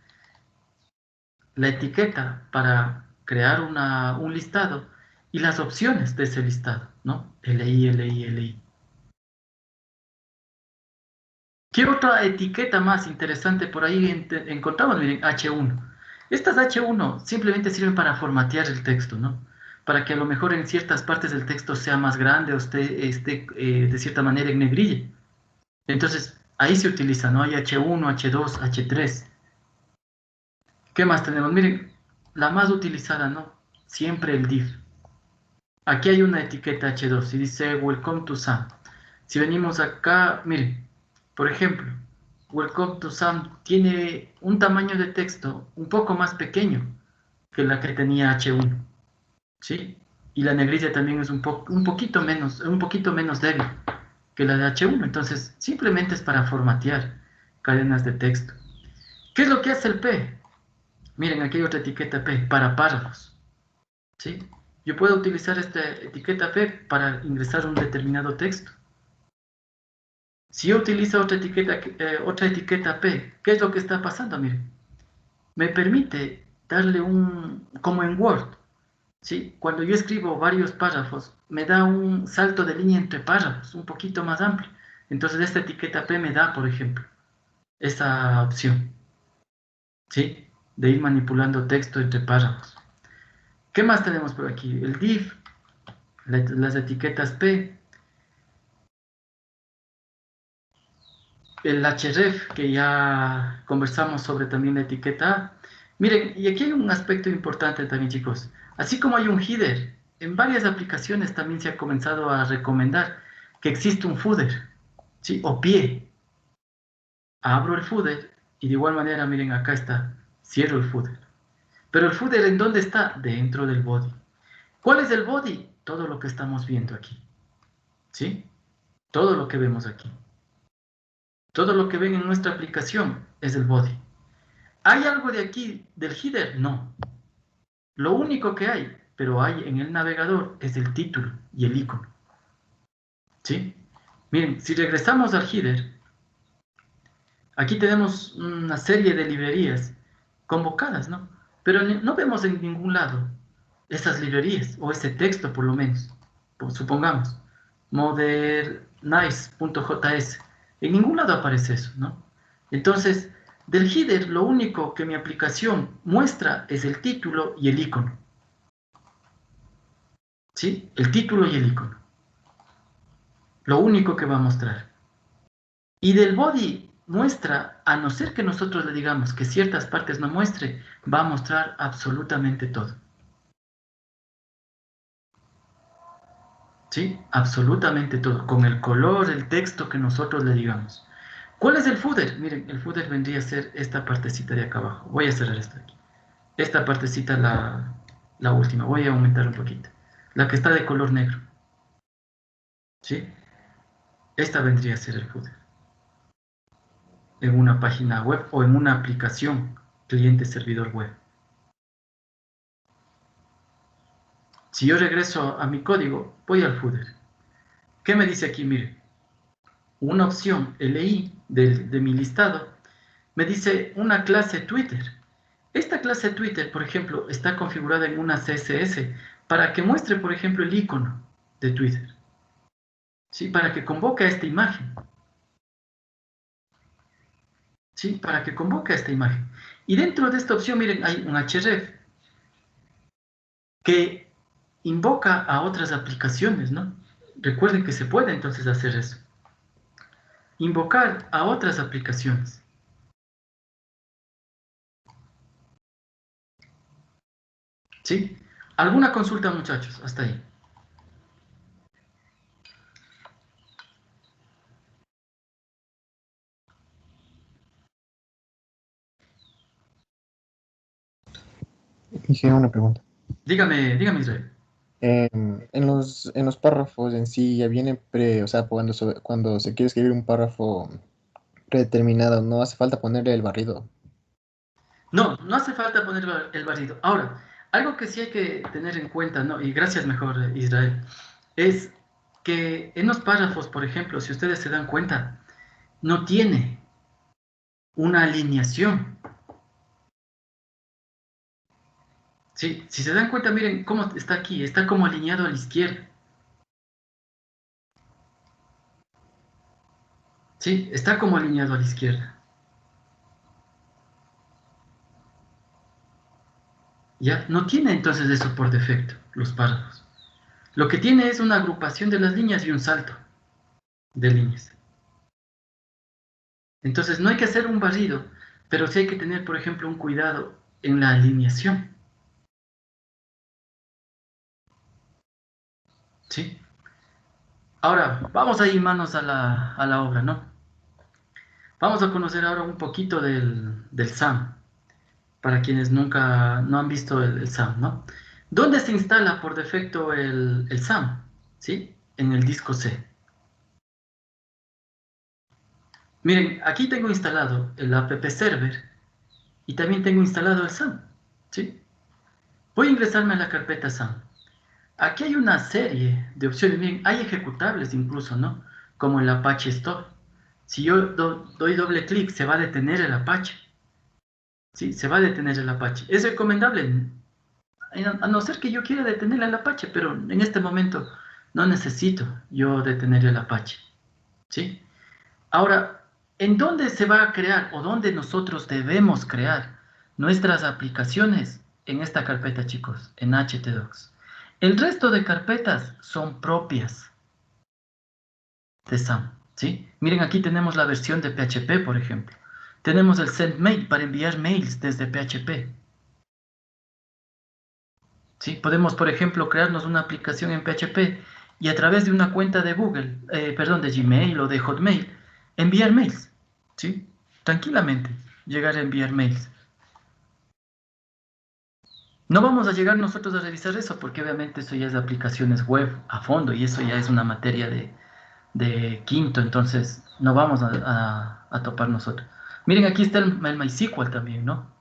la etiqueta para crear un listado y las opciones de ese listado, ¿no? LI, LI, LI. ¿Qué otra etiqueta más interesante por ahí encontramos? Miren, H1. Estas H1 simplemente sirven para formatear el texto, ¿no? Para que a lo mejor en ciertas partes del texto sea más grande o esté de cierta manera en negrilla. Entonces, ahí se utiliza, ¿no? Hay H1, H2, H3. ¿Qué más tenemos? Miren, la más utilizada, ¿no? Siempre el div. Aquí hay una etiqueta H2 y dice Welcome to SAM. Si venimos acá, miren, por ejemplo, Welcome to SAM tiene un tamaño de texto un poco más pequeño que la que tenía H1, ¿sí? Y la negrilla también es un poquito menos débil que la de H1. Entonces, simplemente es para formatear cadenas de texto. ¿Qué es lo que hace el P? Miren, aquí hay otra etiqueta P para párrafos, ¿sí? Yo puedo utilizar esta etiqueta P para ingresar un determinado texto. Si yo utilizo otra etiqueta P, ¿qué es lo que está pasando? Miren, me permite darle como en Word, ¿sí? Cuando yo escribo varios párrafos, me da un salto de línea entre párrafos, un poquito más amplio. Entonces esta etiqueta P me da, por ejemplo, esa opción, ¿sí? De ir manipulando texto entre párrafos. ¿Qué más tenemos por aquí? El div, las etiquetas P, el href, que ya conversamos sobre también la etiqueta A. Miren, y aquí hay un aspecto importante también, chicos. Así como hay un header, en varias aplicaciones también se ha comenzado a recomendar que existe un footer, ¿sí? O pie. Abro el footer y de igual manera, miren, acá está, cierro el footer. Pero el footer, ¿en dónde está? Dentro del body. ¿Cuál es el body? Todo lo que estamos viendo aquí, ¿sí? Todo lo que vemos aquí. Todo lo que ven en nuestra aplicación es el body. ¿Hay algo de aquí del header? No. Lo único que hay, pero hay en el navegador, es el título y el icono. ¿Sí? Miren, si regresamos al header, aquí tenemos una serie de librerías convocadas, ¿no? Pero no vemos en ningún lado esas librerías, o ese texto por lo menos. Pues, supongamos, modernize.js. En ningún lado aparece eso, ¿no? Entonces, del header, lo único que mi aplicación muestra es el título y el icono. ¿Sí? El título y el icono. Lo único que va a mostrar. Y del body muestra, a no ser que nosotros le digamos que ciertas partes no muestre, va a mostrar absolutamente todo. ¿Sí? Absolutamente todo, con el color, el texto que nosotros le digamos. ¿Cuál es el footer? Miren, el footer vendría a ser esta partecita de acá abajo. Voy a cerrar esto aquí. Esta partecita, la última. Voy a aumentar un poquito. La que está de color negro. ¿Sí? Esta vendría a ser el footer. En una página web o en una aplicación cliente-servidor web. Si yo regreso a mi código, voy al footer. ¿Qué me dice aquí? Miren, una opción LI de mi listado me dice una clase Twitter. Esta clase Twitter, por ejemplo, está configurada en una CSS para que muestre, por ejemplo, el icono de Twitter. ¿Sí? Para que convoque a esta imagen. ¿Sí? Para que convoque a esta imagen. Y dentro de esta opción, miren, hay un href que invoca a otras aplicaciones, ¿no? Recuerden que se puede entonces hacer eso. invocar a otras aplicaciones. ¿Sí? ¿Alguna consulta, muchachos? Hasta ahí. Hice una pregunta. Dígame, Israel. En los párrafos en sí ya viene o sea, cuando se quiere escribir un párrafo predeterminado, no hace falta ponerle el barrido. No, no hace falta poner el barrido. Ahora, algo que sí hay que tener en cuenta, ¿no? Y gracias mejor, Israel, es que en los párrafos, por ejemplo, si ustedes se dan cuenta, no tiene una alineación. ¿Sí? Si se dan cuenta, miren cómo está aquí, está como alineado a la izquierda. ¿Sí? Está como alineado a la izquierda. ¿Ya? No tiene entonces eso por defecto, los párrafos. Lo que tiene es una agrupación de las líneas y un salto de líneas. Entonces no hay que hacer un barrido, pero sí hay que tener, por ejemplo, un cuidado en la alineación. ¿Sí? Ahora, vamos a ir manos a la obra, ¿no? Vamos a conocer ahora un poquito del SAM, para quienes nunca no han visto el SAM, ¿no? ¿Dónde se instala por defecto el SAM? ¿Sí? En el disco C. Miren, aquí tengo instalado el app server y también tengo instalado el SAM, ¿sí? Voy a ingresarme a la carpeta SAM. Aquí hay una serie de opciones, miren, hay ejecutables incluso, ¿no? Como el Apache Store. Si yo doy doble clic, se va a detener el Apache, ¿sí? Se va a detener el Apache. Es recomendable, a no ser que yo quiera detener el Apache, pero en este momento no necesito yo detener el Apache, ¿sí? Ahora, ¿en dónde se va a crear o dónde nosotros debemos crear nuestras aplicaciones? En esta carpeta, chicos, en htdocs. El resto de carpetas son propias de SAM, ¿sí? Miren, aquí tenemos la versión de PHP, por ejemplo. Tenemos el sendmail para enviar mails desde PHP. ¿Sí? Podemos, por ejemplo, crearnos una aplicación en PHP y a través de una cuenta de Google, perdón, de Gmail o de Hotmail, enviar mails, ¿sí? Tranquilamente, llegar a enviar mails. No vamos a llegar nosotros a revisar eso porque obviamente eso ya es de aplicaciones web a fondo y eso ya es una materia de quinto, entonces no vamos a topar nosotros. Miren, aquí está el MySQL también, ¿no?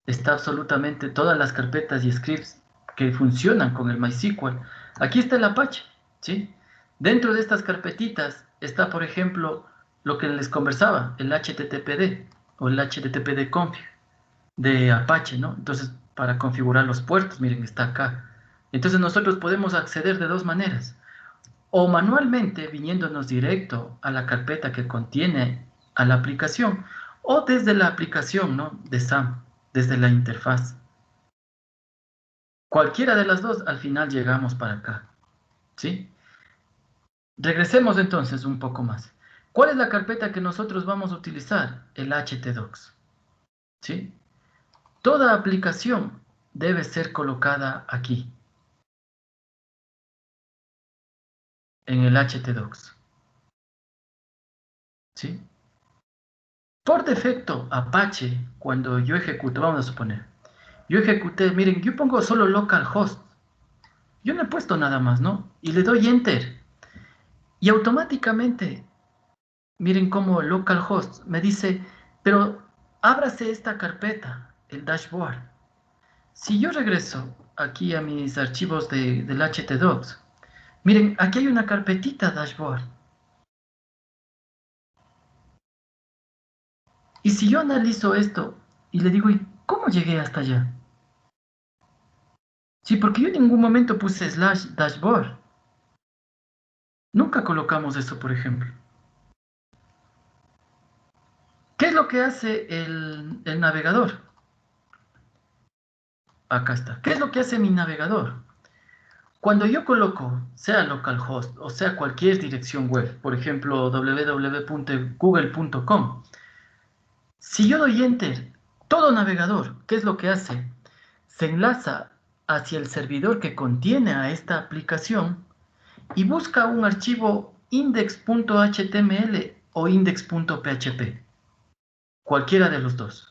Está absolutamente todas las carpetas y scripts que funcionan con el MySQL. Aquí está el Apache, ¿sí? Dentro de estas carpetitas está, por ejemplo, lo que les conversaba, el HTTPD o el HTTPD config de Apache, ¿no? Entonces, para configurar los puertos, miren, está acá. Entonces nosotros podemos acceder de dos maneras. O manualmente, viniéndonos directo a la carpeta que contiene a la aplicación, o desde la aplicación, ¿no? De SAM, desde la interfaz. Cualquiera de las dos, al final llegamos para acá, ¿sí? Regresemos entonces un poco más. ¿Cuál es la carpeta que nosotros vamos a utilizar? El htdocs, ¿sí? Toda aplicación debe ser colocada aquí, en el htdocs, ¿sí? Por defecto, Apache, cuando yo ejecuto, vamos a suponer, yo ejecuté, miren, yo pongo solo localhost, yo no he puesto nada más, ¿no? Y le doy enter, y automáticamente, miren cómo localhost me dice, pero ábrase esta carpeta, el dashboard. Si yo regreso aquí a mis archivos del htdocs, miren, aquí hay una carpetita dashboard. Y si yo analizo esto y le digo, ¿y cómo llegué hasta allá? Sí, porque yo en ningún momento puse slash dashboard. Nunca colocamos eso, por ejemplo. ¿Qué es lo que hace el navegador? Acá está. ¿Qué es lo que hace mi navegador? Cuando yo coloco, sea localhost o sea cualquier dirección web, por ejemplo, www.google.com, si yo doy enter, todo navegador, ¿qué es lo que hace? Se enlaza hacia el servidor que contiene a esta aplicación y busca un archivo index.html o index.php, cualquiera de los dos.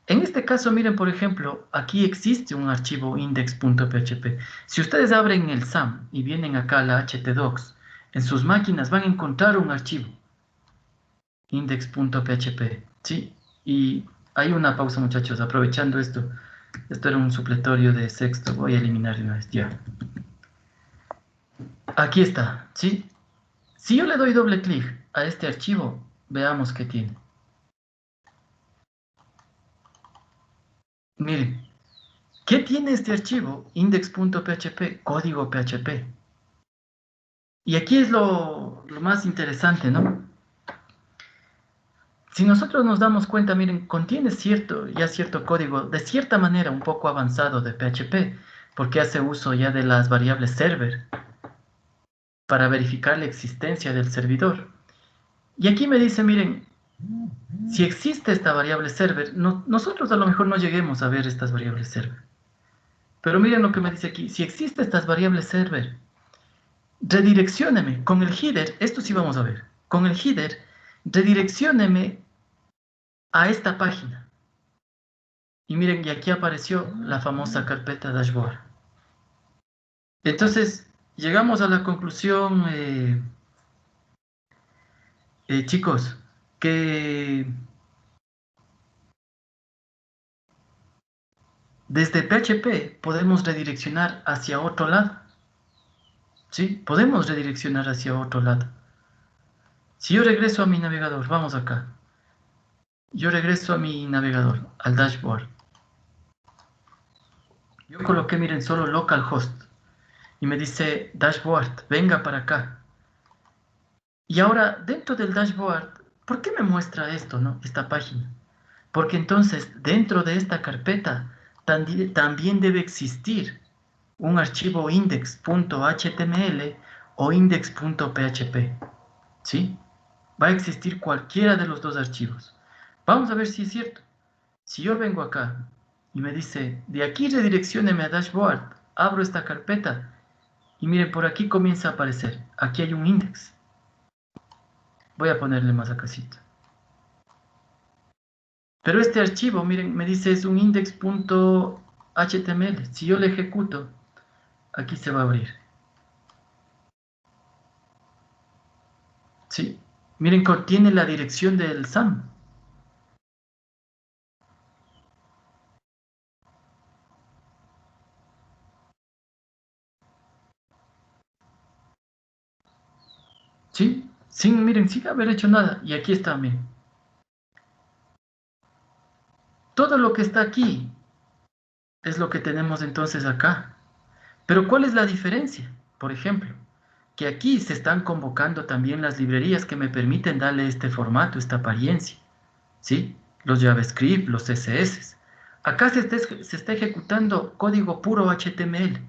En este caso, miren, por ejemplo, aquí existe un archivo index.php. Si ustedes abren el SAM y vienen acá a la htdocs, en sus máquinas van a encontrar un archivo index.php, ¿sí? Y hay una pausa, muchachos, aprovechando esto. Esto era un supletorio de sexto, voy a eliminar una vez, ya. Aquí está, ¿sí? Si yo le doy doble clic a este archivo, veamos qué tiene. Miren, ¿qué tiene este archivo? Index.php, código PHP. Y aquí es lo más interesante, ¿no? Si nosotros nos damos cuenta, miren, contiene ya cierto código, de cierta manera un poco avanzado de PHP, porque hace uso ya de las variables server para verificar la existencia del servidor. Y aquí me dice, miren, si existe esta variable server, nosotros a lo mejor no lleguemos a ver estas variables server. Pero miren lo que me dice aquí, si existe estas variables server, redireccióneme con el header, esto sí vamos a ver, con el header, redireccióneme a esta página. Y miren, y aquí apareció la famosa carpeta dashboard. Entonces, llegamos a la conclusión, chicos, que desde PHP podemos redireccionar hacia otro lado. ¿Sí? Podemos redireccionar hacia otro lado. Si yo regreso a mi navegador, vamos acá. Yo regreso a mi navegador, al dashboard. Yo coloqué, miren, solo localhost. Y me dice, dashboard, venga para acá. Y ahora, dentro del dashboard, ¿por qué me muestra esto, no? Esta página. Porque entonces, dentro de esta carpeta, también debe existir un archivo index.html o index.php. ¿Sí? Va a existir cualquiera de los dos archivos. Vamos a ver si es cierto. Si yo vengo acá y me dice, de aquí redireccióneme a dashboard, abro esta carpeta y miren, por aquí comienza a aparecer. Aquí hay un index. Voy a ponerle más acácito. Pero este archivo, miren, me dice es un index.html. Si yo le ejecuto, aquí se va a abrir. ¿Sí? Miren, contiene la dirección del SAM. ¿Sí? Miren, sin haber hecho nada. Y aquí está, miren. Todo lo que está aquí es lo que tenemos entonces acá. Pero ¿cuál es la diferencia? Por ejemplo, que aquí se están convocando también las librerías que me permiten darle este formato, esta apariencia. ¿Sí? Los JavaScript, los CSS. Acá se está ejecutando código puro HTML.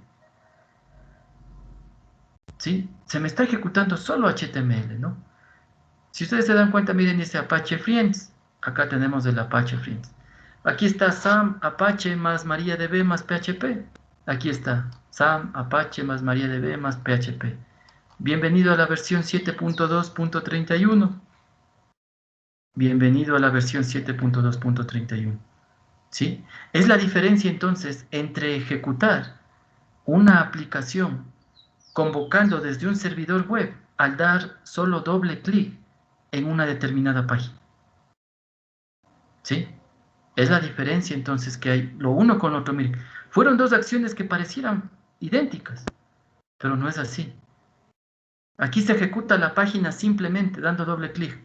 ¿Sí? Se me está ejecutando solo HTML, ¿no? Si ustedes se dan cuenta, miren, dice Apache Friends. Acá tenemos el Apache Friends. Aquí está SAM, Apache más MariaDB más PHP. Aquí está SAM, Apache más MariaDB más PHP. Bienvenido a la versión 7.2.31. Bienvenido a la versión 7.2.31. ¿Sí? Es la diferencia entonces entre ejecutar una aplicación convocando desde un servidor web al dar solo doble clic en una determinada página. ¿Sí? Es la diferencia entonces que hay lo uno con lo otro. Miren, fueron dos acciones que parecieran idénticas, pero no es así. Aquí se ejecuta la página simplemente dando doble clic,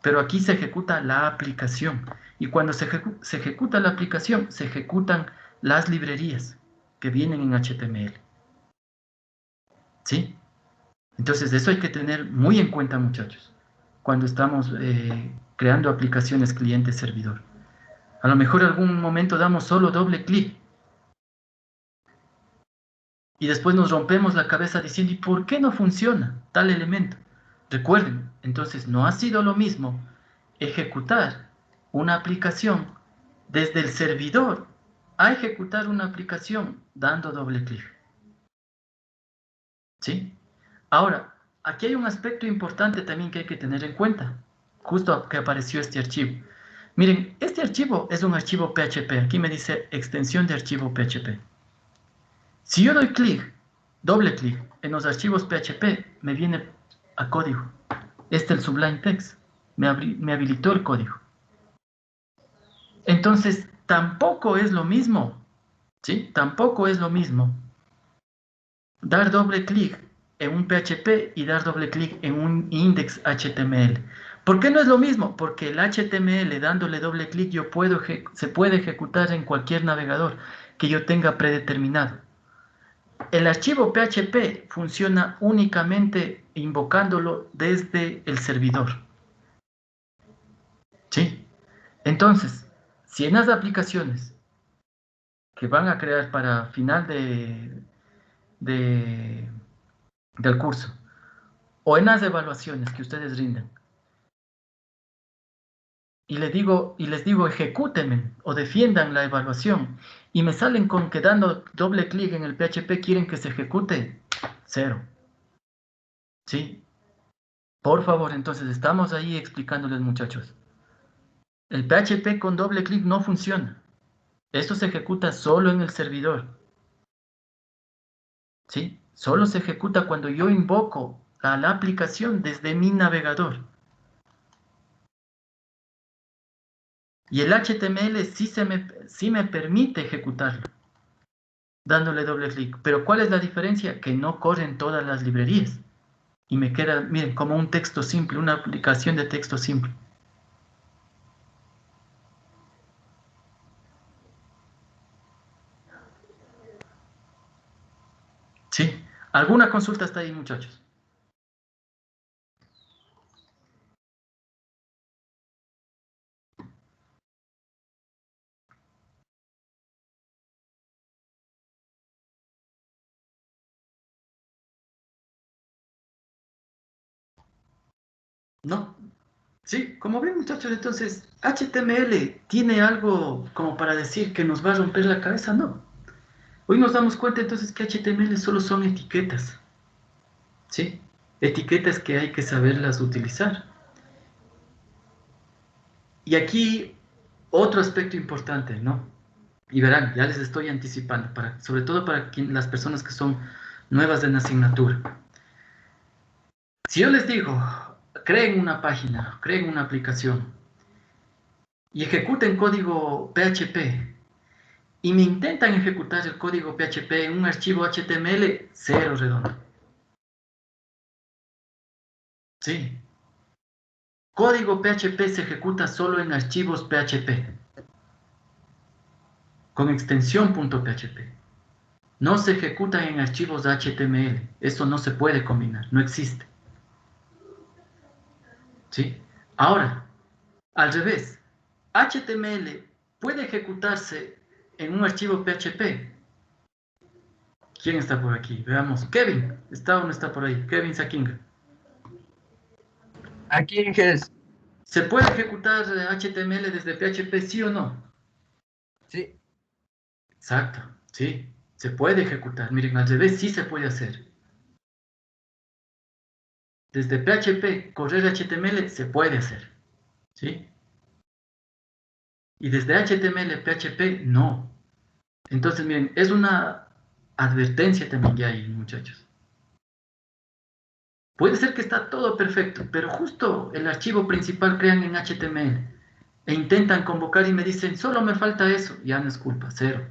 pero aquí se ejecuta la aplicación. Y cuando se ejecuta la aplicación, se ejecutan las librerías que vienen en HTML. ¿Sí? Entonces eso hay que tener muy en cuenta, muchachos, cuando estamos creando aplicaciones cliente-servidor. A lo mejor en algún momento damos solo doble clic Y después nos rompemos la cabeza diciendo, ¿y por qué no funciona tal elemento? Recuerden, entonces no ha sido lo mismo ejecutar una aplicación desde el servidor a ejecutar una aplicación dando doble clic. ¿Sí? Ahora, aquí hay un aspecto importante también que hay que tener en cuenta, justo que apareció este archivo. Miren, este archivo es un archivo PHP. Aquí me dice extensión de archivo PHP. Si yo doy clic, doble clic en los archivos PHP, me viene a código. Este es el Sublime Text. Me habilitó el código. Entonces, tampoco es lo mismo, ¿sí? Tampoco es lo mismo dar doble clic en un PHP y dar doble clic en un index HTML. ¿Por qué no es lo mismo? Porque el HTML dándole doble clic se puede ejecutar en cualquier navegador que yo tenga predeterminado. El archivo PHP funciona únicamente invocándolo desde el servidor. ¿Sí? Entonces, si en las aplicaciones que van a crear para final del curso o en las evaluaciones que ustedes rinden y les digo ejecútenme o defiendan la evaluación y me salen con que dando doble clic en el PHP quieren que se ejecute, cero. ¿Sí? Por favor, entonces estamos ahí explicándoles, muchachos. El PHP con doble clic no funciona. Esto se ejecuta solo en el servidor. ¿Sí? Solo se ejecuta cuando yo invoco a la aplicación desde mi navegador. Y el HTML sí me permite ejecutarlo, dándole doble clic. Pero ¿cuál es la diferencia? Que no corren todas las librerías. Y me queda, miren, como un texto simple, una aplicación de texto simple. ¿Sí? ¿Alguna consulta hasta ahí, muchachos? ¿No? Sí, como ven, muchachos, entonces, ¿HTML tiene algo como para decir que nos va a romper la cabeza? No. Hoy nos damos cuenta entonces que HTML solo son etiquetas, ¿sí? Etiquetas que hay que saberlas utilizar. Y aquí otro aspecto importante, ¿no? Y verán, ya les estoy anticipando, sobre todo para las personas que son nuevas en la asignatura. Si yo les digo, creen una página, creen una aplicación y ejecuten código PHP y me intentan ejecutar el código PHP en un archivo HTML, cero redondo. Sí. Código PHP se ejecuta solo en archivos PHP, con extensión .php. No se ejecutan en archivos HTML. Eso no se puede combinar, no existe. ¿Sí? Ahora, al revés, HTML puede ejecutarse en un archivo PHP. ¿Quién está por aquí? Veamos. Kevin, ¿está o no está por ahí? Kevin Sakinga. Aquí en GES. ¿Se puede ejecutar HTML desde PHP, sí o no? Sí. Exacto, sí. Se puede ejecutar. Miren, al revés sí se puede hacer. Desde PHP, correr HTML se puede hacer. ¿Sí? Y desde HTML, PHP, no. Entonces, miren, es una advertencia también que hay, muchachos. Puede ser que está todo perfecto, pero justo el archivo principal crean en HTML e intentan convocar y me dicen, solo me falta eso. Ya no es culpa, cero.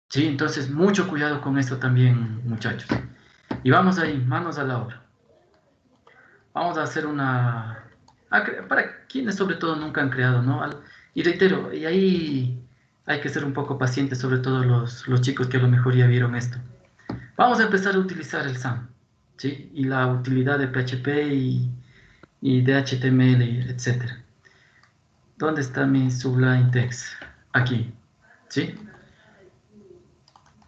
Sí, entonces mucho cuidado con esto también, muchachos. Y vamos ahí, manos a la obra. Vamos a hacer para quienes sobre todo nunca han creado, ¿no? Y reitero, y ahí hay que ser un poco pacientes, sobre todo los chicos que a lo mejor ya vieron esto. Vamos a empezar a utilizar el SAM, ¿sí? Y la utilidad de PHP y de HTML, etc. ¿Dónde está mi Sublime Text? Aquí, ¿sí?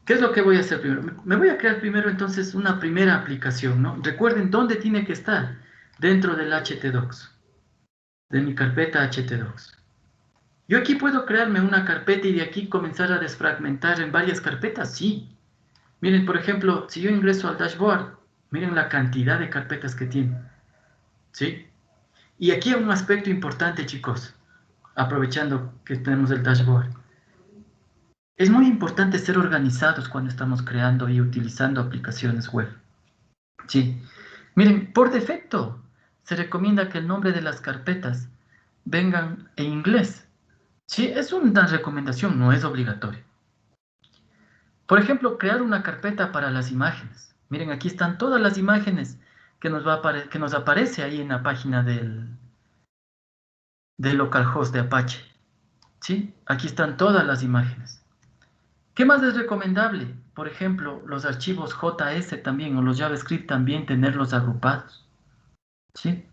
¿Qué es lo que voy a hacer primero? Me voy a crear primero entonces una primera aplicación, ¿no? Recuerden dónde tiene que estar, dentro del htdocs, de mi carpeta htdocs. Yo aquí puedo crearme una carpeta y de aquí comenzar a desfragmentar en varias carpetas, sí. Miren, por ejemplo, si yo ingreso al dashboard, miren la cantidad de carpetas que tiene, ¿sí? Y aquí hay un aspecto importante, chicos, aprovechando que tenemos el dashboard. Es muy importante ser organizados cuando estamos creando y utilizando aplicaciones web. Sí. Miren, por defecto se recomienda que el nombre de las carpetas vengan en inglés. Sí, es una recomendación, no es obligatorio. Por ejemplo, crear una carpeta para las imágenes. Miren, aquí están todas las imágenes que nos aparece ahí en la página del localhost de Apache. ¿Sí? Aquí están todas las imágenes. ¿Qué más es recomendable? Por ejemplo, los archivos JS también o los JavaScript también tenerlos agrupados. ¿Sí?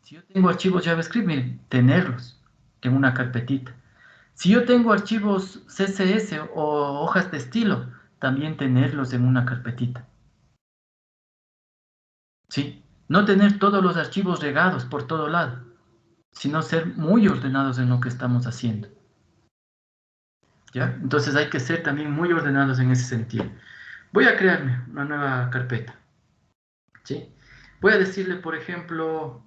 Si yo tengo archivos JavaScript, miren, tenerlos en una carpetita. Si yo tengo archivos CSS o hojas de estilo, también tenerlos en una carpetita. ¿Sí? No tener todos los archivos regados por todo lado, sino ser muy ordenados en lo que estamos haciendo. ¿Ya? Entonces hay que ser también muy ordenados en ese sentido. Voy a crearme una nueva carpeta. ¿Sí? Voy a decirle, por ejemplo,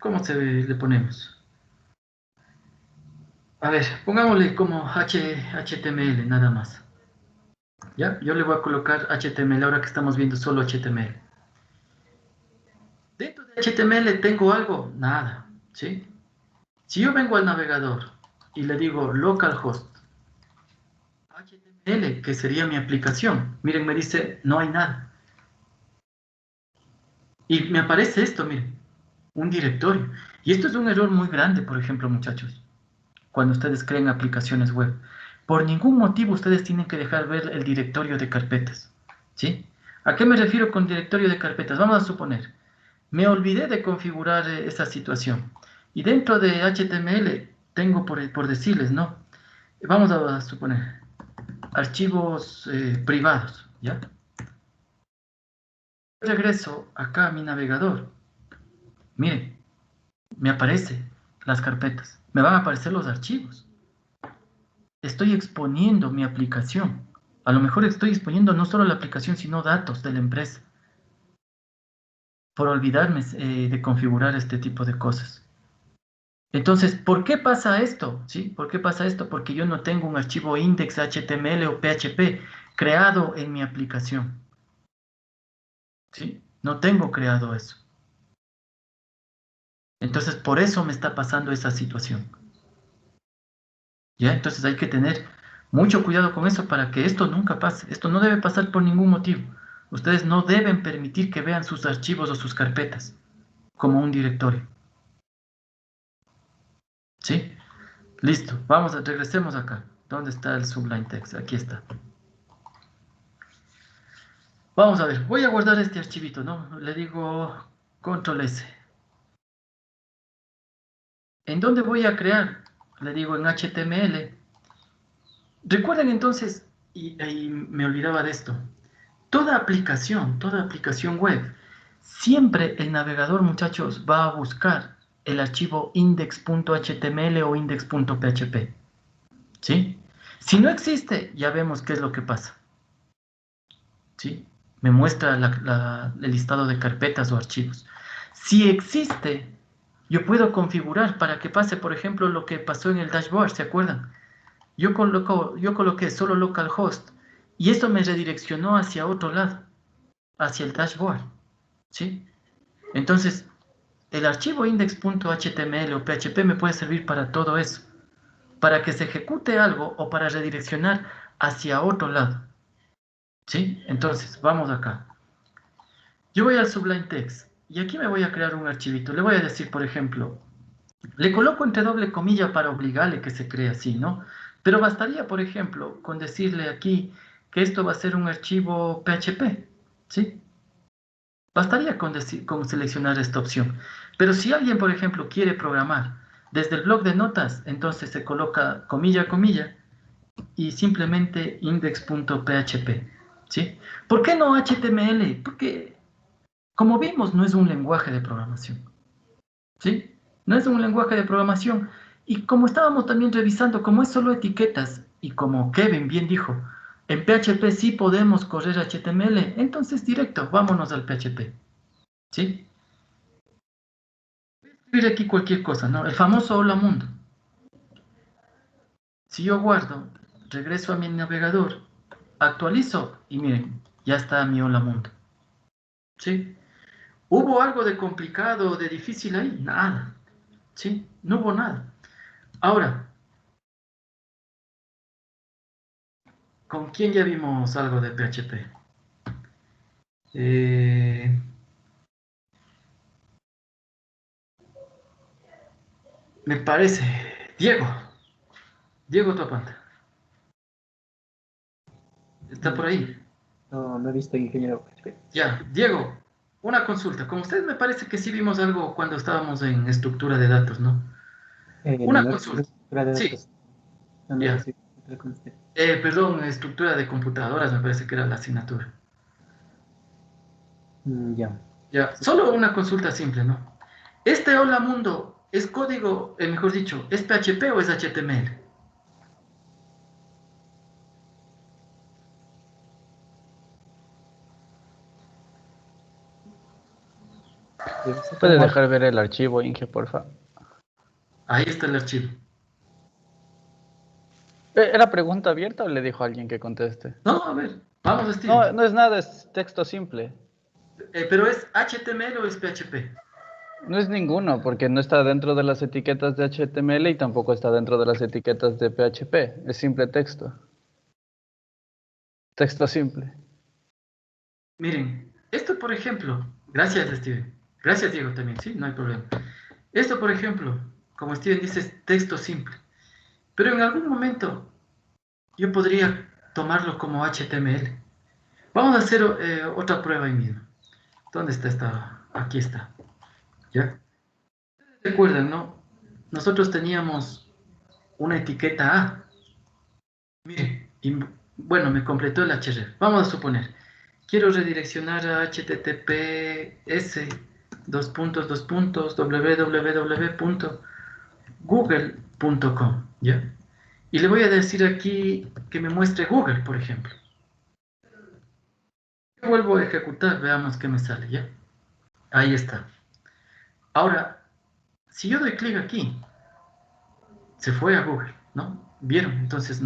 ¿cómo le ponemos? A ver, pongámosle como HTML nada más. ¿Ya? Yo le voy a colocar HTML ahora que estamos viendo solo HTML. Dentro de HTML tengo algo, nada, ¿sí? Si yo vengo al navegador y le digo localhost HTML, que sería mi aplicación, miren, me dice no hay nada. Y me aparece esto, miren, un directorio. Y esto es un error muy grande, por ejemplo, muchachos, cuando ustedes creen aplicaciones web. Por ningún motivo ustedes tienen que dejar ver el directorio de carpetas, ¿sí? ¿A qué me refiero con directorio de carpetas? Vamos a suponer, me olvidé de configurar esa situación. Y dentro de HTML tengo por decirles, ¿no? Vamos a suponer archivos privados, ¿ya? Regreso acá a mi navegador. Miren, me aparecen las carpetas. Me van a aparecer los archivos. Estoy exponiendo mi aplicación. A lo mejor estoy exponiendo no solo la aplicación, sino datos de la empresa. Por olvidarme de configurar este tipo de cosas. Entonces, ¿por qué pasa esto? ¿Sí? ¿Por qué pasa esto? Porque yo no tengo un archivo index.html o PHP creado en mi aplicación. ¿Sí? No tengo creado eso. Entonces, por eso me está pasando esa situación. ¿Ya? Entonces hay que tener mucho cuidado con eso para que esto nunca pase. Esto no debe pasar por ningún motivo. Ustedes no deben permitir que vean sus archivos o sus carpetas como un directorio. ¿Sí? Listo. Regresemos acá. ¿Dónde está el Sublime Text? Aquí está. Vamos a ver. Voy a guardar este archivito, ¿no? Le digo Control S. ¿En dónde voy a crear? Le digo en HTML. Recuerden entonces, y me olvidaba de esto, toda aplicación web, siempre el navegador, muchachos, va a buscar el archivo index.html o index.php. ¿Sí? Si no existe, ya vemos qué es lo que pasa. ¿Sí? Me muestra el listado de carpetas o archivos. Si existe, yo puedo configurar para que pase, por ejemplo, lo que pasó en el dashboard, ¿se acuerdan? Yo coloqué solo localhost y esto me redireccionó hacia otro lado, hacia el dashboard, ¿sí? Entonces, el archivo index.html o PHP me puede servir para todo eso, para que se ejecute algo o para redireccionar hacia otro lado, ¿sí? Entonces, vamos acá. Yo voy al Sublime Text y aquí me voy a crear un archivito. Le voy a decir, por ejemplo, le coloco entre doble comilla para obligarle que se cree así, ¿no? Pero bastaría, por ejemplo, con decirle aquí que esto va a ser un archivo PHP, ¿sí? Bastaría con seleccionar esta opción. Pero si alguien, por ejemplo, quiere programar desde el bloc de notas, entonces se coloca comilla, comilla, y simplemente index.php, ¿sí? ¿Por qué no HTML? Porque, como vimos, no es un lenguaje de programación, ¿sí? No es un lenguaje de programación. Y como estábamos también revisando, como es solo etiquetas, y como Kevin bien dijo, en PHP sí podemos correr HTML, entonces directo, vámonos al PHP, ¿sí? Voy a escribir aquí cualquier cosa, ¿no? El famoso hola mundo. Si yo guardo, regreso a mi navegador, actualizo y miren, ya está mi hola mundo, ¿sí? ¿Hubo algo de complicado, de difícil ahí? Nada, ¿sí? No hubo nada. Ahora, ¿con quién ya vimos algo de PHP? Me parece, Diego, Diego Topanta, está por ahí. No, no he visto ingeniero. Ya, Diego, una consulta. Con usted me parece que sí vimos algo cuando estábamos en estructura de datos, ¿no? Una No consulta. estructura de Sí, datos. No, no ya. recibí con usted. Perdón, estructura de computadoras me parece que era la asignatura. Ya. Ya, Sí. solo una consulta simple, ¿no? ¿Este hola mundo es código, mejor dicho, es PHP o es HTML? Debe ser ¿Puede como dejar ver el archivo, Inge, porfa? Ahí está el archivo. ¿Era pregunta abierta o le dijo a alguien que conteste? No, a ver, vamos, No, Steven. no es nada, es texto simple. ¿Pero es HTML o es PHP? No es ninguno, porque no está dentro de las etiquetas de HTML y tampoco está dentro de las etiquetas de PHP. Es simple texto. Texto simple. Miren, esto por ejemplo, gracias Steven, gracias Diego también, sí, no hay problema. Esto por ejemplo, como Steven dice, es texto simple, pero en algún momento yo podría tomarlo como HTML. Vamos a hacer otra prueba ahí mismo. ¿Dónde está esta? Aquí está. ¿Ya? Recuerdan, ¿no? Nosotros teníamos una etiqueta A. Miren, y bueno, me completó el href. Vamos a suponer, quiero redireccionar a https www.google.com, ¿ya? Y le voy a decir aquí que me muestre Google, por ejemplo. Yo vuelvo a ejecutar, veamos qué me sale, ¿ya? Ahí está. Ahora, si yo doy clic aquí, se fue a Google, ¿no? ¿Vieron? Entonces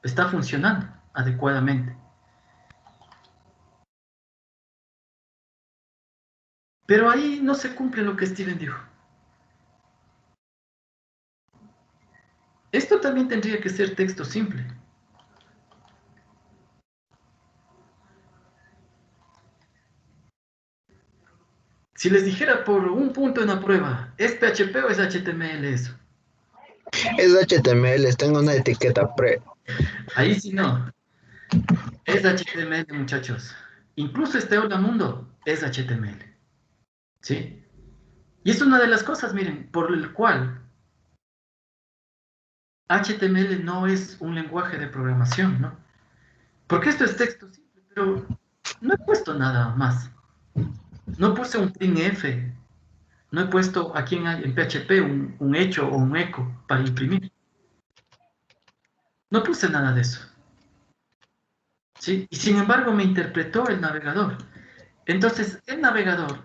está funcionando adecuadamente. Pero ahí no se cumple lo que Steven dijo. Esto también tendría que ser texto simple. Si les dijera por un punto en la prueba, ¿es PHP o es HTML eso? Es HTML, tengo una etiqueta pre. Ahí sí no. Es HTML, muchachos. Incluso este hola mundo es HTML. ¿Sí? Y es una de las cosas, miren, por el cual HTML no es un lenguaje de programación, ¿no? Porque esto es texto simple, pero no he puesto nada más. No puse un printf, no he puesto aquí en PHP un hecho o un eco para imprimir. No puse nada de eso. ¿Sí? Y sin embargo me interpretó el navegador. Entonces, el navegador,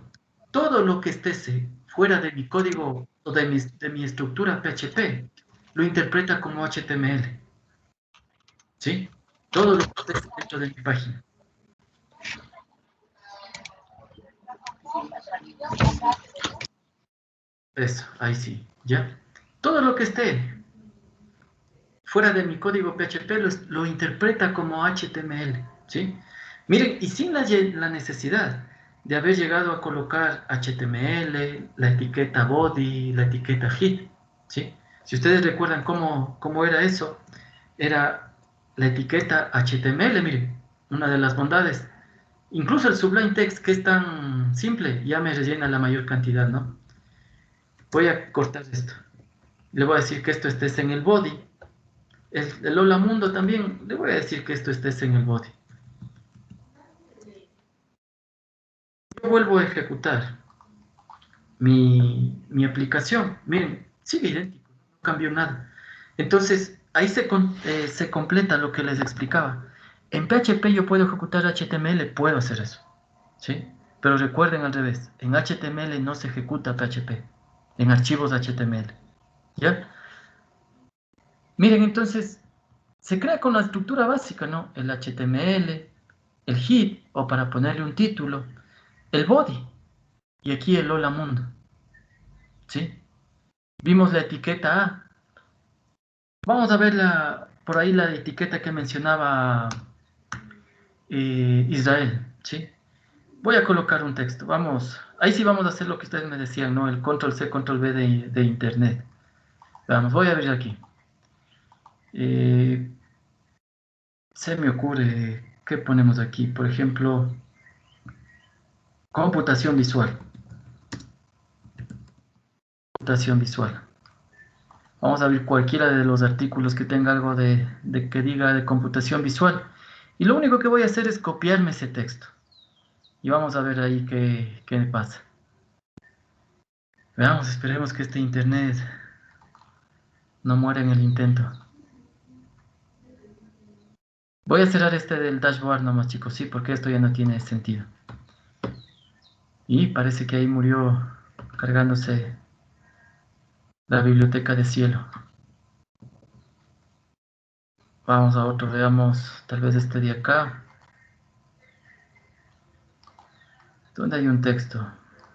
todo lo que esté fuera de mi código o de mi estructura PHP, lo interpreta como HTML. ¿Sí? Todo lo que esté dentro de mi página. Eso, ahí sí, ¿ya? Todo lo que esté fuera de mi código PHP lo interpreta como HTML, ¿sí? Miren, y sin la necesidad de haber llegado a colocar HTML, la etiqueta body, la etiqueta hit, ¿sí? Si ustedes recuerdan cómo era eso, era la etiqueta HTML, miren, una de las bondades. Incluso el Sublime Text, que es tan simple, ya me rellena la mayor cantidad, ¿no? Voy a cortar esto. Le voy a decir que esto esté en el body. el hola mundo también, le voy a decir que esto esté en el body. Yo vuelvo a ejecutar mi aplicación. Miren, sigue idéntico, no cambió nada. Entonces, ahí se completa lo que les explicaba. En PHP yo puedo ejecutar HTML, puedo hacer eso, ¿sí? Pero recuerden al revés, en HTML no se ejecuta PHP, en archivos HTML, ¿ya? Miren, entonces, se crea con la estructura básica, ¿no? El HTML, el head, o para ponerle un título, el body, y aquí el hola mundo, ¿sí? Vimos la etiqueta A. Vamos a ver por ahí la etiqueta que mencionaba Israel, ¿sí? Voy a colocar un texto. Vamos, ahí sí vamos a hacer lo que ustedes me decían, ¿no? El control C, control V de Internet. Vamos, voy a abrir aquí. Eh, Se me ocurre, ¿qué ponemos aquí? Por ejemplo, computación visual. Computación visual. Vamos a abrir cualquiera de los artículos que tenga algo de que diga de computación visual. Y lo único que voy a hacer es copiarme ese texto. Y vamos a ver ahí qué pasa. Veamos, esperemos que este internet no muera en el intento. Voy a cerrar este del dashboard nomás, chicos, sí, porque esto ya no tiene sentido. Y parece que ahí murió cargándose la biblioteca de cielo. Vamos a otro, veamos, tal vez este de acá. ¿Dónde hay un texto?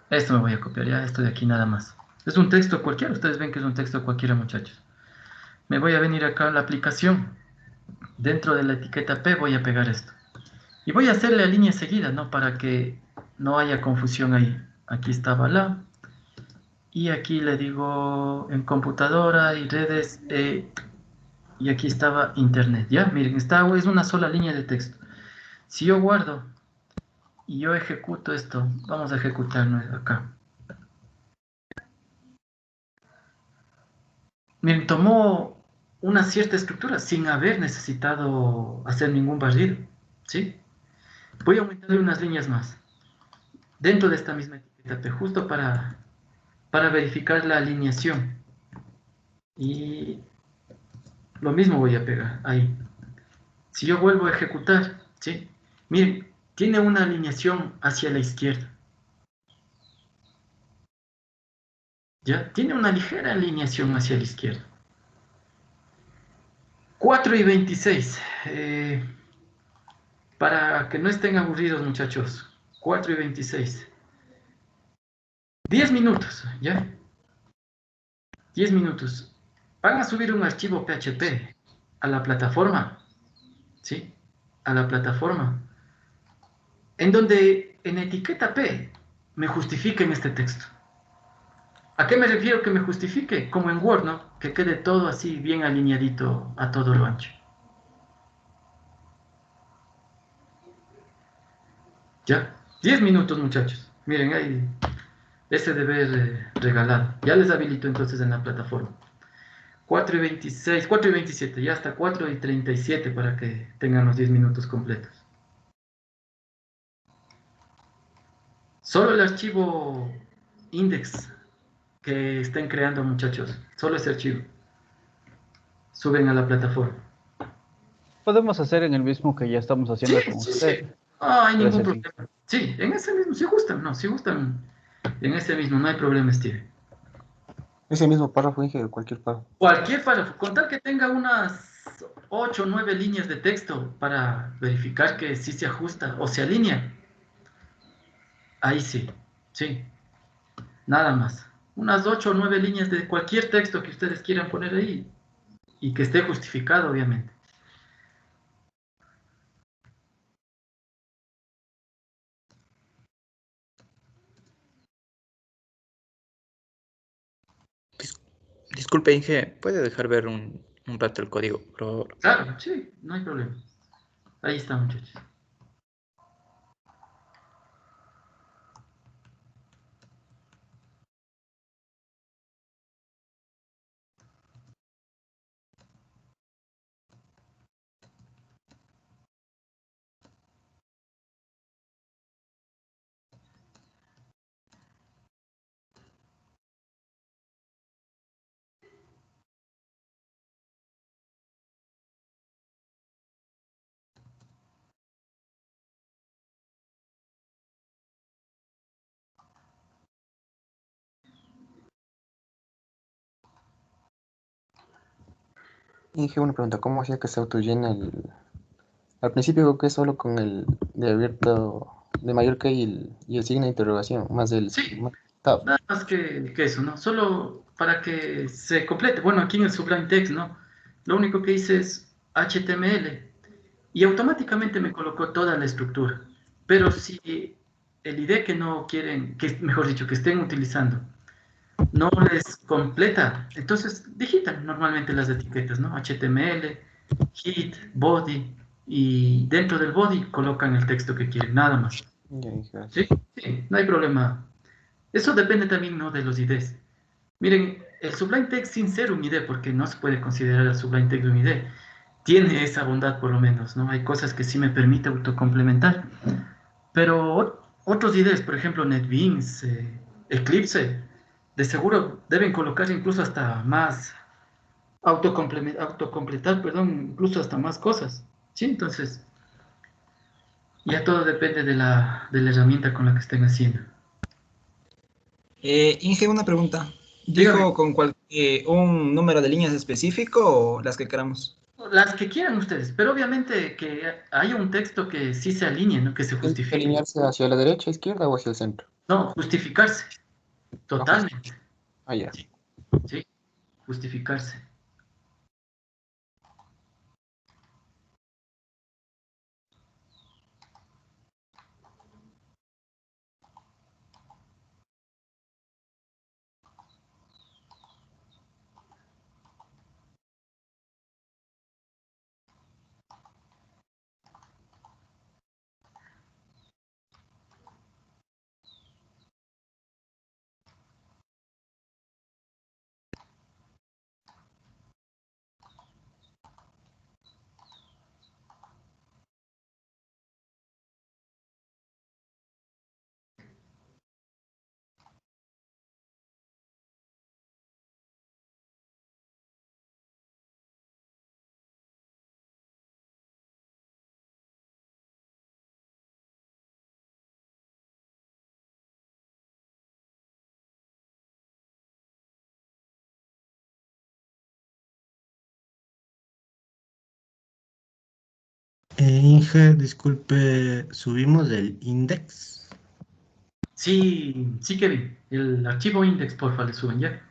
Esto me voy a copiar ya, esto de aquí nada más. Es un texto cualquiera, ustedes ven que es un texto cualquiera, muchachos. Me voy a venir acá a la aplicación. Dentro de la etiqueta P voy a pegar esto. Y voy a hacerle a línea seguida, ¿no? Para que no haya confusión ahí. Aquí estaba la. Y aquí le digo en computadora y redes. Y aquí estaba internet. Ya, miren, es una sola línea de texto. Si yo guardo y yo ejecuto esto, vamos a ejecutarlo acá. Miren, tomó una cierta estructura sin haber necesitado hacer ningún barrido. ¿Sí? Voy a aumentarle unas líneas más. Dentro de esta misma etiqueta, P, justo para verificar la alineación. Y lo mismo voy a pegar ahí. Si yo vuelvo a ejecutar, ¿sí? Miren, tiene una alineación hacia la izquierda. ¿Ya? Tiene una ligera alineación hacia la izquierda. 4 y 26. Para que no estén aburridos, muchachos. 4 y 26. 10 minutos, ¿ya? 10 minutos. Van a subir un archivo PHP a la plataforma, ¿sí? A la plataforma. En donde en etiqueta P me justifiquen este texto. ¿A qué me refiero que me justifique? Como en Word, ¿no? Que quede todo así bien alineadito a todo lo ancho. ¿Ya? 10 minutos, muchachos. Miren, ahí ese deber regalado. Ya les habilito entonces en la plataforma. 4 y 26, 4 y 27, ya hasta 4 y 37 para que tengan los 10 minutos completos. Solo el archivo index que estén creando, muchachos, solo ese archivo, suben a la plataforma. Podemos hacer en el mismo que ya estamos Sí, haciendo con sí, sí. usted. No hay ningún 13.5. problema. Sí, en ese mismo, si gustan, no, si gustan, en ese mismo, no hay problema, Steve. Ese mismo párrafo, dije, cualquier párrafo. Cualquier párrafo, con tal que tenga unas 8 o 9 líneas de texto para verificar que sí se ajusta o se alinea, ahí sí, sí, nada más. Unas 8 o 9 líneas de cualquier texto que ustedes quieran poner ahí y que esté justificado, obviamente. Disculpe, Inge, ¿puede dejar ver un rato el código, por favor? Claro, sí, no hay problema. Ahí está, muchachos. Inge, una pregunta, ¿cómo hacía que se autollena el... Al principio creo que es solo con el de abierto, de mayor que y el signo de interrogación, más el Sí, más tab. nada más que eso, ¿no? Solo para que se complete. Bueno, aquí en el Sublime Text, ¿no? Lo único que hice es HTML y automáticamente me colocó toda la estructura. Pero si el IDE que no quieren, que mejor dicho, que estén utilizando, no les completa, entonces digitan normalmente las etiquetas, ¿no? HTML, hit, body, y dentro del body colocan el texto que quieren, nada más. Ya, Inge, ¿Sí? gracias. Sí, no hay problema. Eso depende también, ¿no? De los IDs. Miren, el Sublime Text sin ser un IDE, porque no se puede considerar el Sublime Text un IDE, tiene esa bondad por lo menos, ¿no? Hay cosas que sí me permite autocomplementar. Pero otros IDEs, por ejemplo, NetBeans, Eclipse, de seguro deben colocar incluso hasta más autocompletar, perdón, incluso hasta más cosas. Sí, entonces ya todo depende de la herramienta con la que estén haciendo. Inge, una pregunta. Dígame, ¿Dijo con un número de líneas específico o las que queramos? las que quieran ustedes, pero obviamente que haya un texto que sí se alinee, ¿no? Que se ¿Tiene que justifique. alinearse hacia la derecha, izquierda o hacia el centro? No, justificarse, No justo. totalmente. Ah, ya. Sí, sí, justificarse. Inge, disculpe, subimos el index. Sí, sí, Kevin. El archivo index, porfa, le suben ya.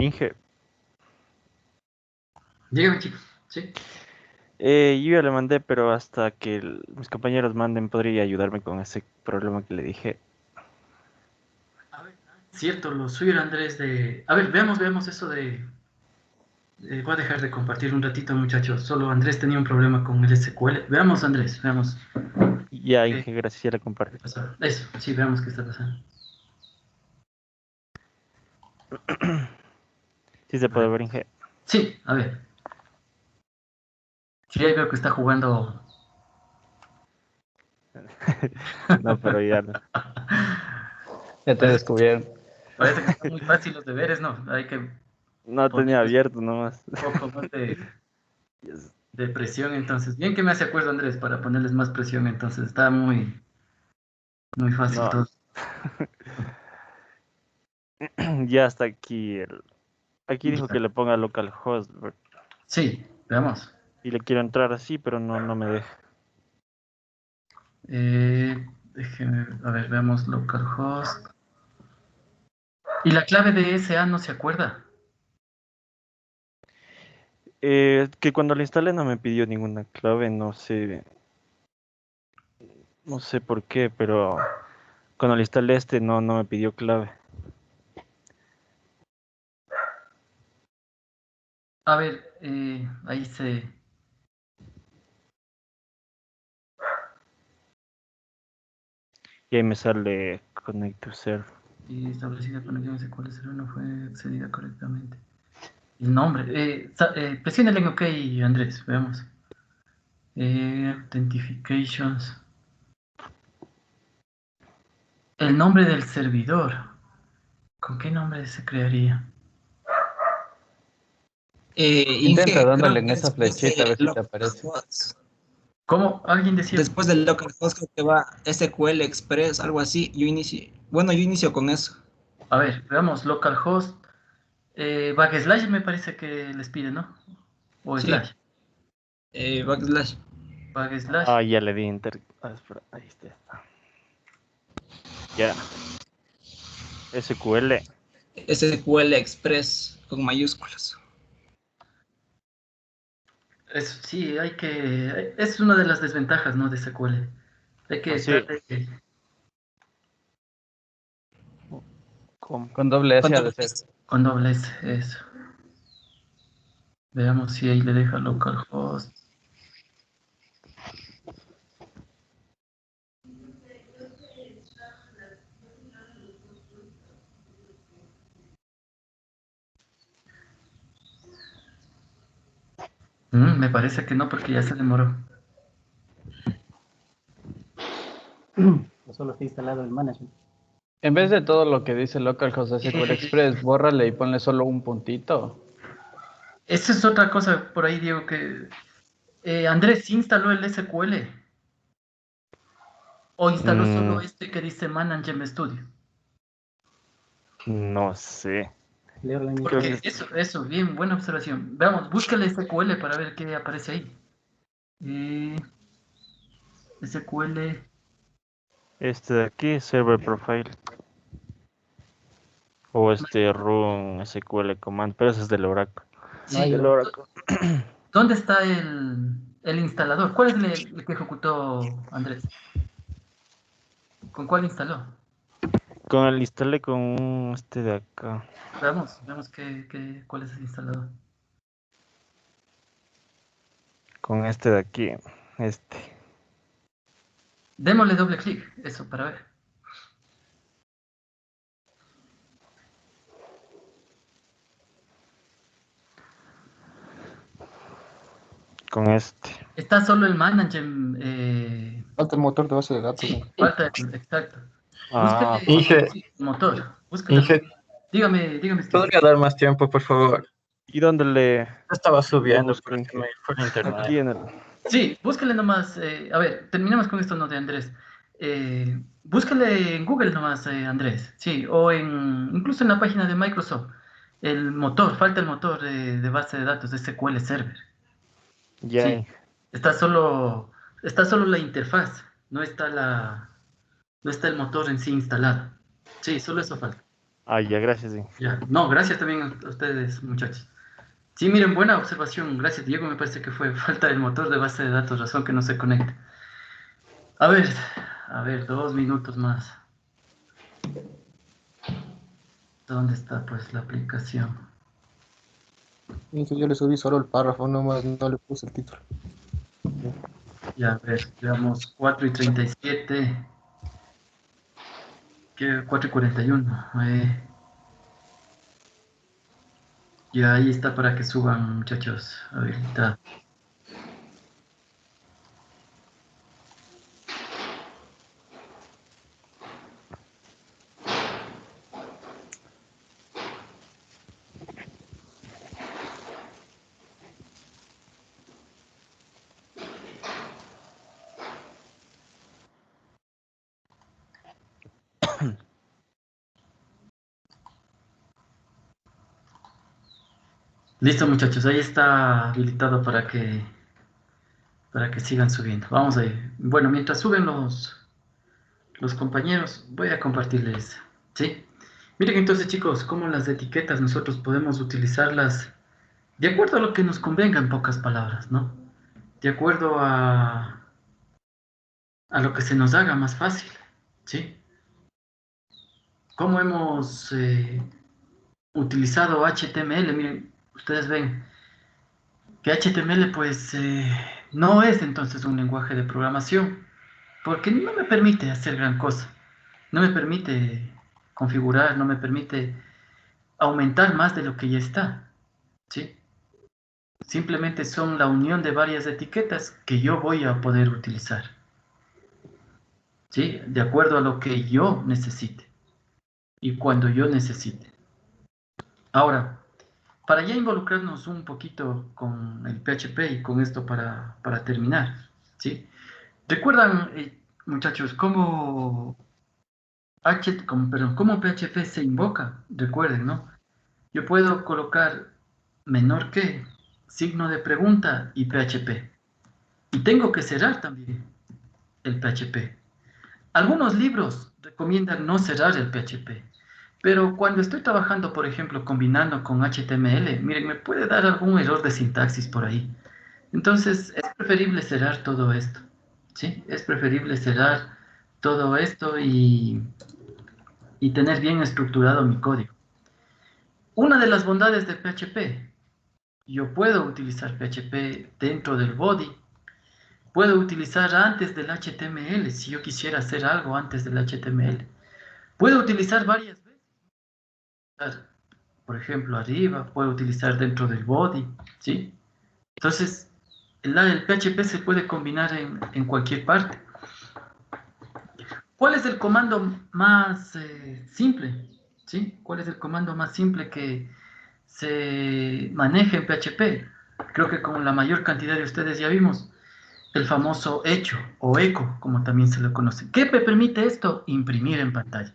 Inge, Dígame, chicos. Sí. yo ya le mandé, pero hasta que mis compañeros manden, podría ayudarme con ese problema que le dije. A ver, cierto, lo suyo era Andrés de... A ver, veamos eso de... voy a dejar de compartir un ratito, muchachos. Solo Andrés tenía un problema con el SQL. Veamos, Andrés, veamos. Ya, ¿Qué Inge, gracias, ya le compartí. pasa? Eso, sí, veamos qué está pasando. Sí se A puede ver. ver, Inge. Sí, a ver. Sí, ahí veo que está jugando. No, pero ya no. Ya te Parece, descubrieron. parece que están muy fáciles los deberes, ¿no? Hay que No tenía ponerles abierto nomás. un poco más de presión, entonces. Bien que me hace acuerdo, Andrés, para ponerles más presión, entonces. Está muy, muy fácil No, todo. ya está aquí. Aquí dijo que le ponga localhost, ¿ver? Sí, veamos. Y le quiero entrar así, pero no me deja. Déjeme, a ver, veamos localhost. ¿Y la clave de SA no se acuerda? Que cuando la instalé no me pidió ninguna clave, no sé por qué, pero cuando le instalé no me pidió clave. A ver, ahí se... Y ahí me sale Connect to Server. Y establecida conexión SQL Server no fue accedida correctamente. El nombre. Presiónale en OK, Andrés, veamos. Authentications. El nombre del servidor. ¿Con qué nombre se crearía? Intenta Inge, dándole creo en que esa después flechita a de ver si te aparece. localhost, ¿Cómo? Alguien decía. después del localhost creo que va SQL Express, algo así. Yo inicio con eso. A ver, veamos. Localhost. Backslash me parece que les pide, ¿no? O Sí, slash. backslash. Backslash. Ah, ya le di enter. Espera, ahí está. Ya. SQL. SQL Express con mayúsculas. Sí, hay que... Es una de las desventajas, ¿no? De SQL. Hay que Así. estar ¿Cómo? Con doble S Cuando ha de ser. con doble S, eso. Veamos si ahí le deja localhost. Me parece que no, porque ya se demoró. Solo está instalado el management. En vez de todo lo que dice localhost SQL Express, bórrale y ponle solo un puntito. Esa es otra cosa por ahí, Diego, que Andrés, ¿sí instaló el SQL? ¿O instaló solo Mm, este que dice Management Studio? no sé. Leo la Creo que Porque eso, bien, buena observación. Veamos, búscale SQL para ver qué aparece ahí. SQL. este de aquí, Server Profile. O Run SQL Command, pero ese es del Oracle. No hay Sí, Del Oracle. ¿dónde está el instalador? ¿Cuál es el que ejecutó Andrés? ¿Con cuál instaló? Con el instalé con de acá. Veamos cuál es el instalador. Con este de aquí. Este. Démosle doble clic, eso, para ver. Con este. Está solo el manager. Falta el motor de base de datos. Sí, falta, exacto. Ah, Búsquele Inge, sí, motor. Búsquele. Inge, Dígame, Steve. ¿podría dar más tiempo, por favor? ¿y dónde le Estaba le subiendo busco, porque se Inge? me fue el internet. Aquí en el. Sí, búsquele nomás. A ver, terminemos con esto, ¿no? De Andrés. Búsquele en Google nomás, Andrés. Sí, o incluso en la página de Microsoft. El motor, falta el motor de base de datos de SQL Server. Ya, Sí, Inge. está solo, está solo la interfaz, no está el motor en sí instalado. Sí, solo eso falta. Ah, ya, gracias, Inge. Ya. No, gracias también a ustedes, muchachos. Sí, miren, buena observación. Gracias, Diego. Me parece que fue falta del motor de base de datos, razón que no se conecta. A ver, 2 minutos más. ¿Dónde está, pues, la aplicación? Inge, yo le subí solo el párrafo, nomás no le puse el título. Ya, a ver, veamos 4:37. ¿Qué? 4:41. Ya ahí está para que suban, muchachos. Ahorita. Listo, muchachos. Ahí está habilitado para que sigan subiendo. Vamos ahí. Bueno, mientras suben los compañeros, voy a compartirles. ¿Sí? Miren entonces, chicos, cómo las etiquetas nosotros podemos utilizarlas de acuerdo a lo que nos convenga, en pocas palabras, ¿no? De acuerdo a lo que se nos haga más fácil, ¿sí? ¿Cómo hemos utilizado HTML? Miren, ustedes ven que HTML pues no es entonces un lenguaje de programación, porque no me permite hacer gran cosa, no me permite configurar, no me permite aumentar más de lo que ya está, ¿sí? Simplemente son la unión de varias etiquetas que yo voy a poder utilizar, ¿sí? De acuerdo a lo que yo necesite y cuando yo necesite. Ahora, para ya involucrarnos un poquito con el PHP y con esto para terminar, ¿sí? ¿Recuerdan, muchachos, cómo PHP se invoca? Recuerden, ¿no? Yo puedo colocar menor que, signo de pregunta y PHP. Y tengo que cerrar también el PHP. Algunos libros recomiendan no cerrar el PHP, pero cuando estoy trabajando, por ejemplo, combinando con HTML, miren, me puede dar algún error de sintaxis por ahí. Entonces, es preferible cerrar todo esto, ¿sí? Es preferible cerrar todo esto y tener bien estructurado mi código. Una de las bondades de PHP, yo puedo utilizar PHP dentro del body, puedo utilizar antes del HTML, si yo quisiera hacer algo antes del HTML. Puedo utilizar varias veces, por ejemplo, arriba, puedo utilizar dentro del body, ¿sí? Entonces, el PHP se puede combinar en cualquier parte. ¿Cuál es el comando más simple? ¿Sí? ¿Cuál es el comando más simple que se maneja en PHP? Creo que con la mayor cantidad de ustedes ya vimos el famoso hecho o eco, como también se lo conoce. ¿Qué me permite esto? Imprimir en pantalla.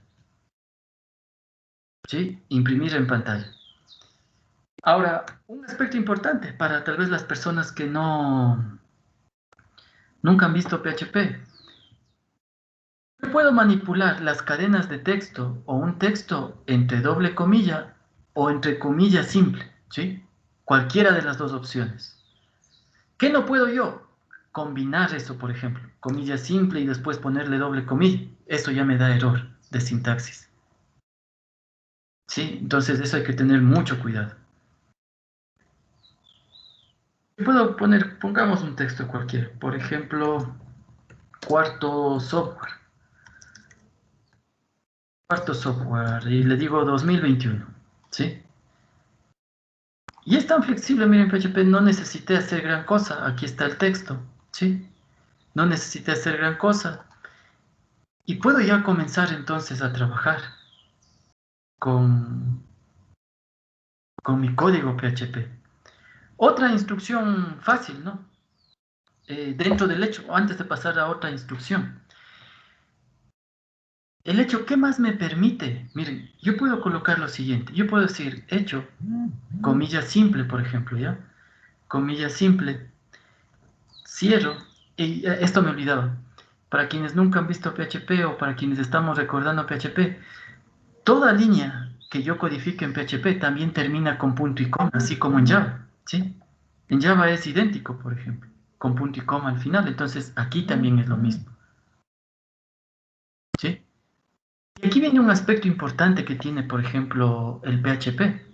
¿Sí? Imprimir en pantalla. Ahora, un aspecto importante para tal vez las personas que nunca han visto PHP. Yo puedo manipular las cadenas de texto o un texto entre doble comilla o entre comilla simple, ¿sí? Cualquiera de las dos opciones. ¿Qué no puedo yo? Combinar eso, por ejemplo, comilla simple y después ponerle doble comilla. Eso ya me da error de sintaxis. ¿Sí? Entonces eso hay que tener mucho cuidado. Puedo poner, pongamos un texto cualquiera, por ejemplo, cuarto software, y le digo 2021, ¿sí? Y es tan flexible, miren, PHP, no necesité hacer gran cosa, aquí está el texto, ¿sí? No necesité hacer gran cosa. Y puedo ya comenzar entonces a trabajar con mi código PHP. Otra instrucción fácil, ¿no? Dentro del hecho, antes de pasar a otra instrucción. El hecho, ¿qué más me permite? Miren, yo puedo colocar lo siguiente. Yo puedo decir hecho, comilla simple, por ejemplo, ¿ya? Comilla simple, cierro, y esto me olvidaba. Para quienes nunca han visto PHP o para quienes estamos recordando PHP, toda línea que yo codifique en PHP también termina con punto y coma, así como en Java, ¿sí? En Java es idéntico, por ejemplo, con punto y coma al final, entonces aquí también es lo mismo, ¿sí? Y aquí viene un aspecto importante que tiene, por ejemplo, el PHP.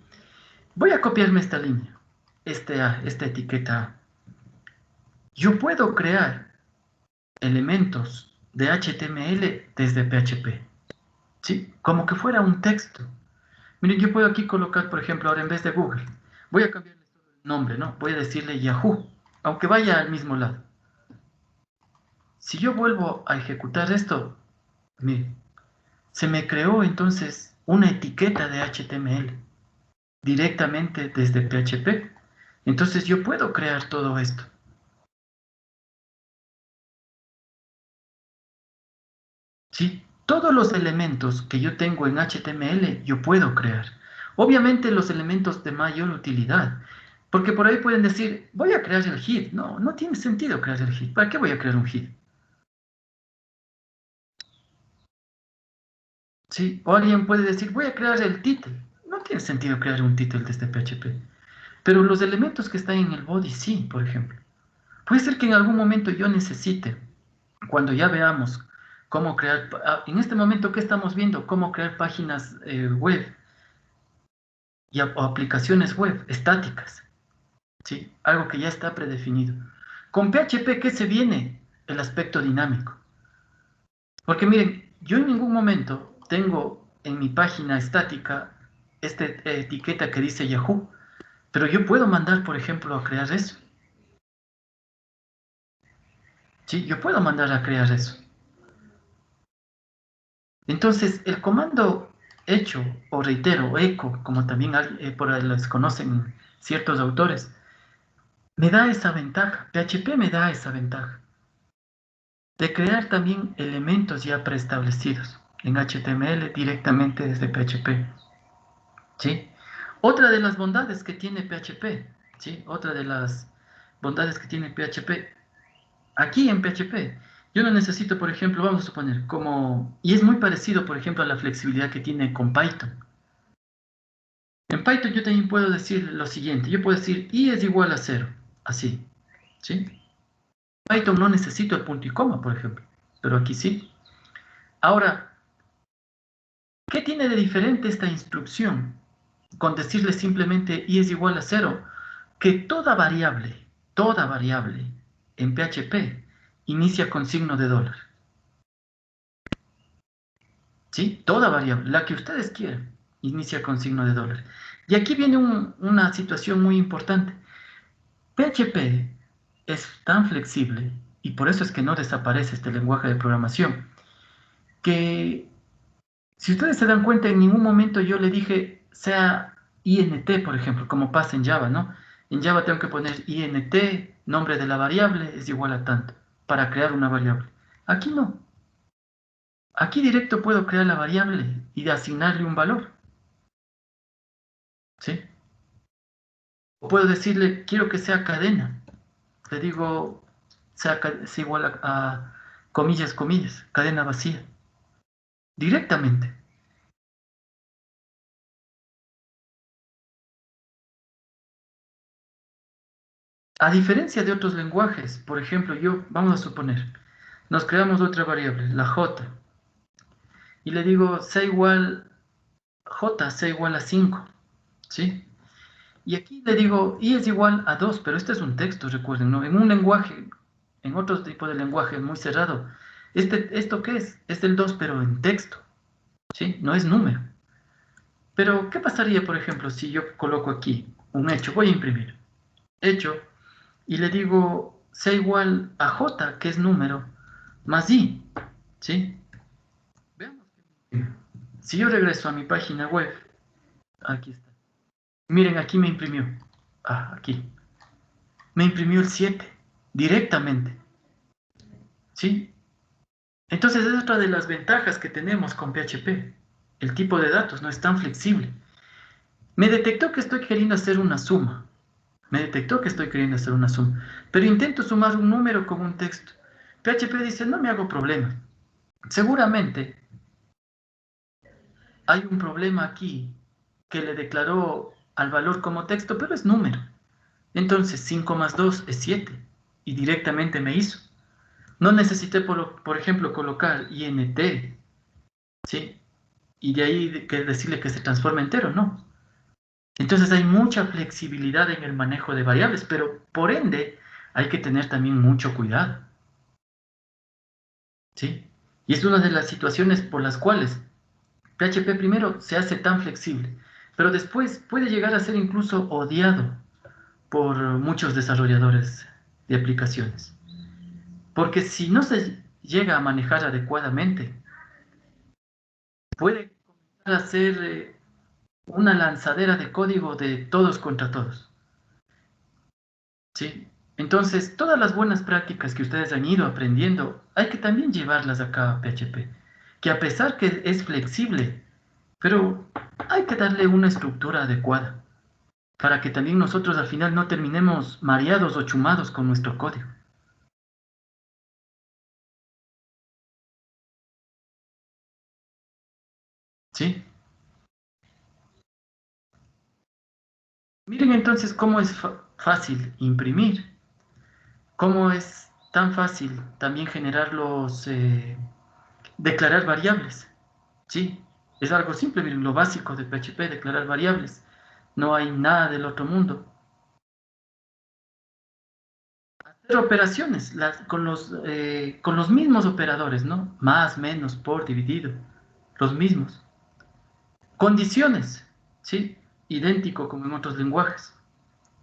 Voy a copiarme esta línea, esta etiqueta A. Yo puedo crear elementos de HTML desde PHP, ¿sí? Como que fuera un texto. Miren, yo puedo aquí colocar, por ejemplo, ahora en vez de Google, voy a cambiarle el nombre, ¿no? Voy a decirle Yahoo, aunque vaya al mismo lado. Si yo vuelvo a ejecutar esto, miren, se me creó entonces una etiqueta de HTML directamente desde PHP. Entonces yo puedo crear todo esto. ¿Sí? Todos los elementos que yo tengo en HTML, yo puedo crear. Obviamente los elementos de mayor utilidad. Porque por ahí pueden decir, voy a crear el head. No, no tiene sentido crear el head. ¿Para qué voy a crear un head? ¿Sí? O alguien puede decir, voy a crear el title. No tiene sentido crear un title desde PHP. Pero los elementos que están en el body, sí, por ejemplo. Puede ser que en algún momento yo necesite, cuando ya veamos cómo crear, en este momento que estamos viendo, cómo crear páginas web o aplicaciones web estáticas, ¿sí? Algo que ya está predefinido. Con PHP, ¿qué se viene? El aspecto dinámico. Porque miren, yo en ningún momento tengo en mi página estática esta etiqueta que dice Yahoo, pero yo puedo mandar, por ejemplo, a crear eso. Sí, yo puedo mandar a crear eso. Entonces, el comando hecho, o reitero, echo, como también por ahí los conocen ciertos autores, me da esa ventaja. PHP me da esa ventaja de crear también elementos ya preestablecidos en HTML directamente desde PHP. ¿Sí? Otra de las bondades que tiene PHP, ¿sí? Otra de las bondades que tiene PHP, aquí en PHP, yo no necesito, por ejemplo, vamos a suponer, y es muy parecido, por ejemplo, a la flexibilidad que tiene con Python. En Python yo también puedo decir lo siguiente, yo puedo decir i es igual a 0, así, ¿sí? Python no necesito el punto y coma, por ejemplo, pero aquí sí. Ahora, ¿qué tiene de diferente esta instrucción con decirle simplemente i es igual a 0? Que toda variable en PHP inicia con signo de dólar. ¿Sí? Toda variable, la que ustedes quieran, inicia con signo de dólar. Y aquí viene una situación muy importante. PHP es tan flexible, y por eso es que no desaparece este lenguaje de programación, que si ustedes se dan cuenta, en ningún momento yo le dije sea int, por ejemplo, como pasa en Java, ¿no? En Java tengo que poner int, nombre de la variable es igual a tanto, para crear una variable. Aquí no. Aquí directo puedo crear la variable y asignarle un valor. ¿Sí? O puedo decirle, quiero que sea cadena. Le digo, sea igual a comillas, comillas, cadena vacía. Directamente. A diferencia de otros lenguajes, por ejemplo, vamos a suponer, nos creamos otra variable, la j, y le digo, sea igual a 5, ¿sí? Y aquí le digo, y es igual a 2, pero este es un texto, recuerden, ¿no? En un lenguaje, en otro tipo de lenguaje muy cerrado, ¿esto qué es? Es el 2, pero en texto, ¿sí? No es número. Pero, ¿qué pasaría, por ejemplo, si yo coloco aquí un hecho? Voy a imprimir hecho, y le digo, sea igual a j, que es número, más i, ¿sí? Veamos. Si yo regreso a mi página web, aquí está. Miren, aquí me imprimió. Aquí. Me imprimió el 7, directamente. ¿Sí? Entonces es otra de las ventajas que tenemos con PHP. El tipo de datos no es tan flexible. Me detectó que estoy queriendo hacer una suma. Pero intento sumar un número con un texto. PHP dice, no me hago problema. Seguramente hay un problema aquí que le declaró al valor como texto, pero es número. Entonces 5 más 2 es 7 y directamente me hizo. No necesité, por ejemplo, colocar int, ¿sí? Y de ahí que decirle que se transforme entero, no. Entonces hay mucha flexibilidad en el manejo de variables, pero por ende hay que tener también mucho cuidado, ¿sí? Y es una de las situaciones por las cuales PHP primero se hace tan flexible, pero después puede llegar a ser incluso odiado por muchos desarrolladores de aplicaciones. Porque si no se llega a manejar adecuadamente, puede comenzar a ser una lanzadera de código de todos contra todos. ¿Sí? Entonces, todas las buenas prácticas que ustedes han ido aprendiendo, hay que también llevarlas acá a PHP. Que a pesar que es flexible, pero hay que darle una estructura adecuada para que también nosotros al final no terminemos mareados o chumados con nuestro código. ¿Sí? Miren entonces cómo es fácil imprimir, cómo es tan fácil también declarar variables. Sí, es algo simple, miren, lo básico de PHP, declarar variables. No hay nada del otro mundo. Hacer operaciones con los mismos operadores, ¿no? Más, menos, por, dividido, los mismos. Condiciones, ¿sí? Idéntico como en otros lenguajes.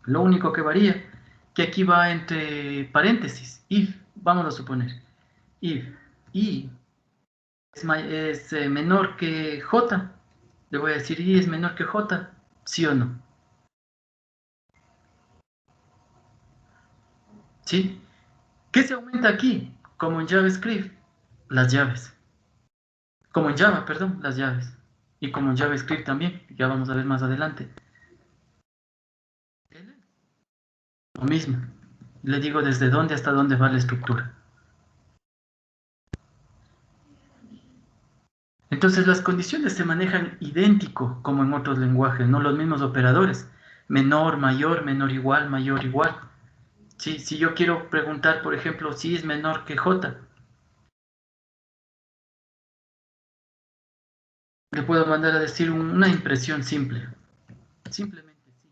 Lo único que varía, que aquí va entre paréntesis, if, vamos a suponer, if i es menor que j, le voy a decir i es menor que j, sí o no, ¿sí? ¿Qué se aumenta aquí? Como en JavaScript, las llaves. Como en Java, perdón, las llaves. Y como en JavaScript también, ya vamos a ver más adelante. Lo mismo. Le digo desde dónde hasta dónde va la estructura. Entonces las condiciones se manejan idéntico como en otros lenguajes, no los mismos operadores. Menor, menor igual. Sí, si yo quiero preguntar, por ejemplo, si es menor que J, le puedo mandar a decir una impresión simple. Simplemente sí.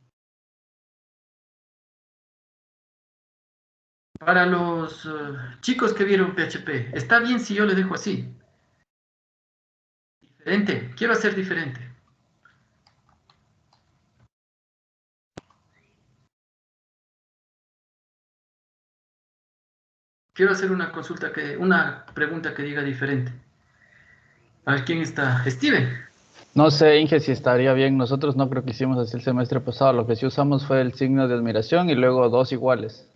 Para los chicos que vieron PHP, ¿está bien si yo le dejo así? Diferente, quiero hacer diferente. Quiero hacer una pregunta que diga diferente. A ver, ¿quién está? Steven. No sé, Inge, si estaría bien. Nosotros no creo que hicimos así el semestre pasado. Lo que sí usamos fue el signo de admiración y luego dos iguales.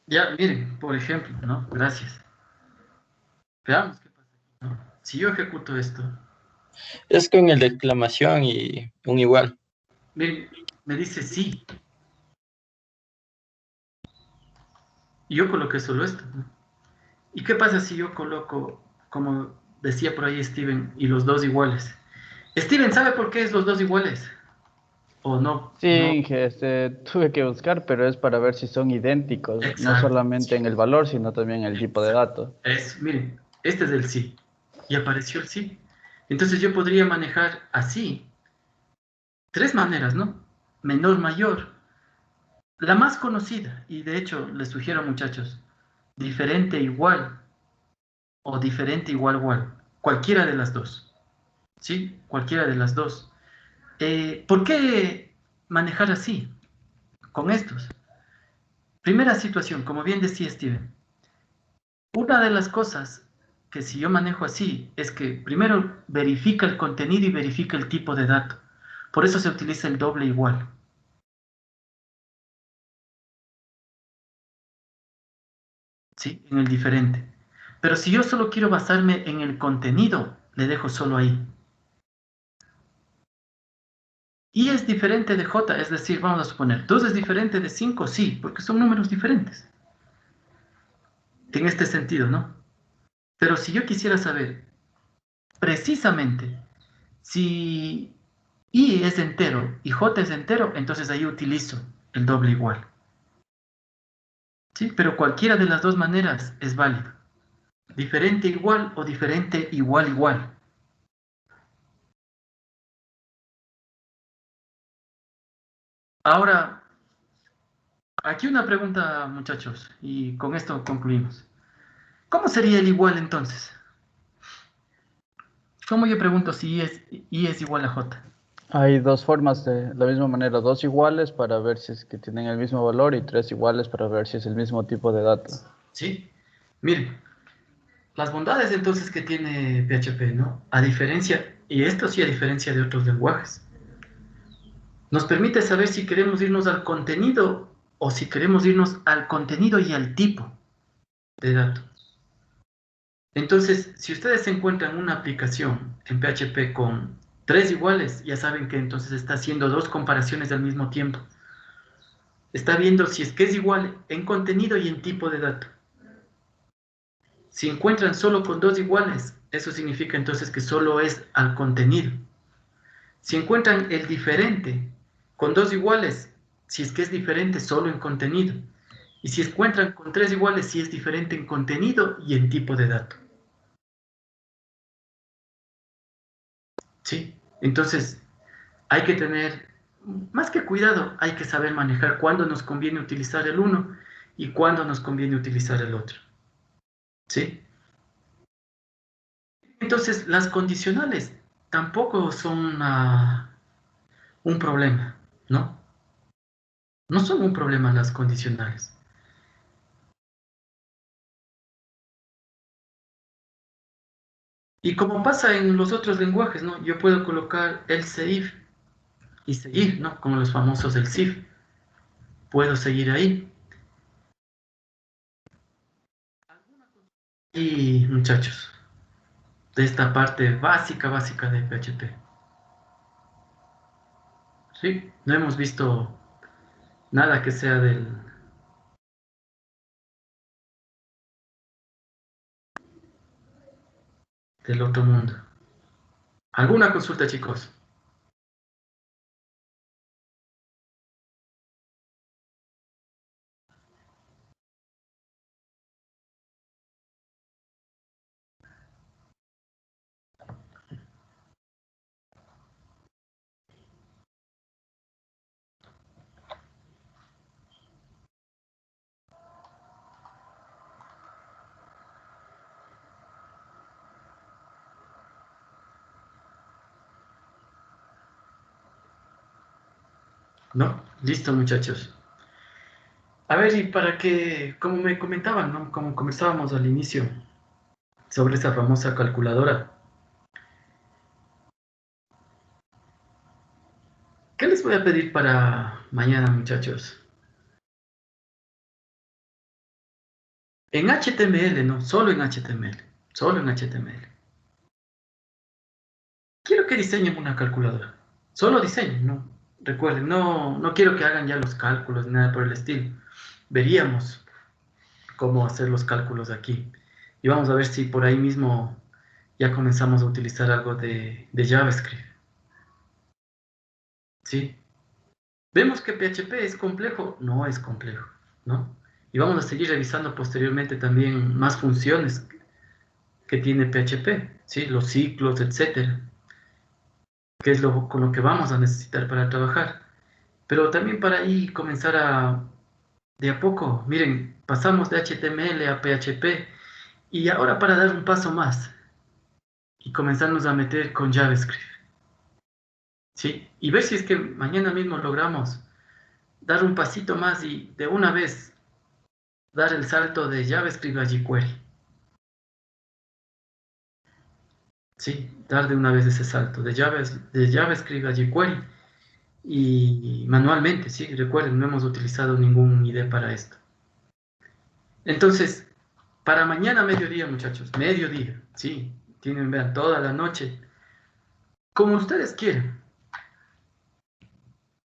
Ya, miren, por ejemplo, ¿no? Gracias. Veamos qué pasa aquí, ¿no? Si yo ejecuto esto, Es con el de exclamación y un igual. miren, me dice sí. Y yo coloqué solo esto, ¿no? ¿Y qué pasa si yo coloco, como decía por ahí Steven, y los dos iguales? Steven, ¿sabe por qué es los dos iguales? ¿O no? Sí, No. Inge, tuve que buscar, pero es para ver si son idénticos, no Exacto. solamente en el valor, sino también en el tipo de dato. Miren, este es el sí. Y apareció el sí. Entonces yo podría manejar así. Tres maneras, ¿no? Menor, mayor. La más conocida, y de hecho les sugiero muchachos, diferente igual o diferente igual igual. Cualquiera de las dos. ¿Sí? Cualquiera de las dos. ¿Por qué manejar así? Con estos. Primera situación, como bien decía Steven. Una de las cosas que si yo manejo así es que primero verifica el contenido y verifica el tipo de dato. Por eso se utiliza el doble igual. ¿Sí? En el diferente. Pero si yo solo quiero basarme en el contenido, le dejo solo ahí. Y es diferente de J, es decir, vamos a suponer, 2 es diferente de 5, sí, porque son números diferentes. En este sentido, ¿no? Pero si yo quisiera saber precisamente si I es entero y J es entero, entonces ahí utilizo el doble igual. ¿Sí? Pero cualquiera de las dos maneras es válido. Diferente igual o diferente igual igual. Ahora, aquí una pregunta, muchachos, y con esto concluimos. ¿Cómo sería el igual entonces? ¿Cómo yo pregunto si I es igual a J? Hay dos formas de la misma manera, dos iguales para ver si es que tienen el mismo valor y tres iguales para ver si es el mismo tipo de dato. ¿Sí? Miren, las bondades entonces que tiene PHP, ¿no? A diferencia, y esto sí a diferencia de otros lenguajes, nos permite saber si queremos irnos al contenido o si queremos irnos al contenido y al tipo de dato. Entonces, si ustedes encuentran una aplicación en PHP con tres iguales, ya saben que entonces está haciendo dos comparaciones al mismo tiempo. Está viendo si es que es igual en contenido y en tipo de dato. Si encuentran solo con dos iguales, eso significa entonces que solo es al contenido. Si encuentran el diferente con dos iguales, si es que es diferente solo en contenido. Y si encuentran con tres iguales, si es diferente en contenido y en tipo de dato. ¿Sí? Entonces, hay que tener, más que cuidado, hay que saber manejar cuándo nos conviene utilizar el uno y cuándo nos conviene utilizar el otro. ¿Sí? Entonces, las condicionales tampoco son un problema, ¿no? No son un problema las condicionales. Y como pasa en los otros lenguajes, ¿no? Yo puedo colocar else if y seguir, ¿no? Como los famosos else if. Puedo seguir ahí. Y muchachos, de esta parte básica de PHP. ¿Sí? No hemos visto nada que sea del otro mundo. ¿Alguna consulta, chicos? ¿No? Listo, muchachos. A ver, y para que, como me comentaban, ¿no? Como conversábamos al inicio sobre esa famosa calculadora, ¿qué les voy a pedir para mañana, muchachos? En HTML, ¿no? Solo en HTML. Solo en HTML. Quiero que diseñen una calculadora. Solo diseñen, ¿no? Recuerden, no quiero que hagan ya los cálculos ni nada por el estilo. Veríamos cómo hacer los cálculos aquí. Y vamos a ver si por ahí mismo ya comenzamos a utilizar algo de JavaScript. ¿Sí? ¿Vemos que PHP es complejo? No es complejo, ¿no? Y vamos a seguir revisando posteriormente también más funciones que tiene PHP, ¿sí? Los ciclos, etcétera, que es con lo que vamos a necesitar para trabajar. Pero también para ahí comenzar de a poco, miren, pasamos de HTML a PHP y ahora para dar un paso más y comenzarnos a meter con JavaScript, ¿sí? Y ver si es que mañana mismo logramos dar un pasito más y de una vez dar el salto de JavaScript a jQuery. Sí, dar de una vez ese salto de JavaScript a jQuery y manualmente, sí, recuerden, no hemos utilizado ningún IDE para esto. Entonces, para mañana mediodía, muchachos, mediodía, sí, vean, toda la noche, como ustedes quieran,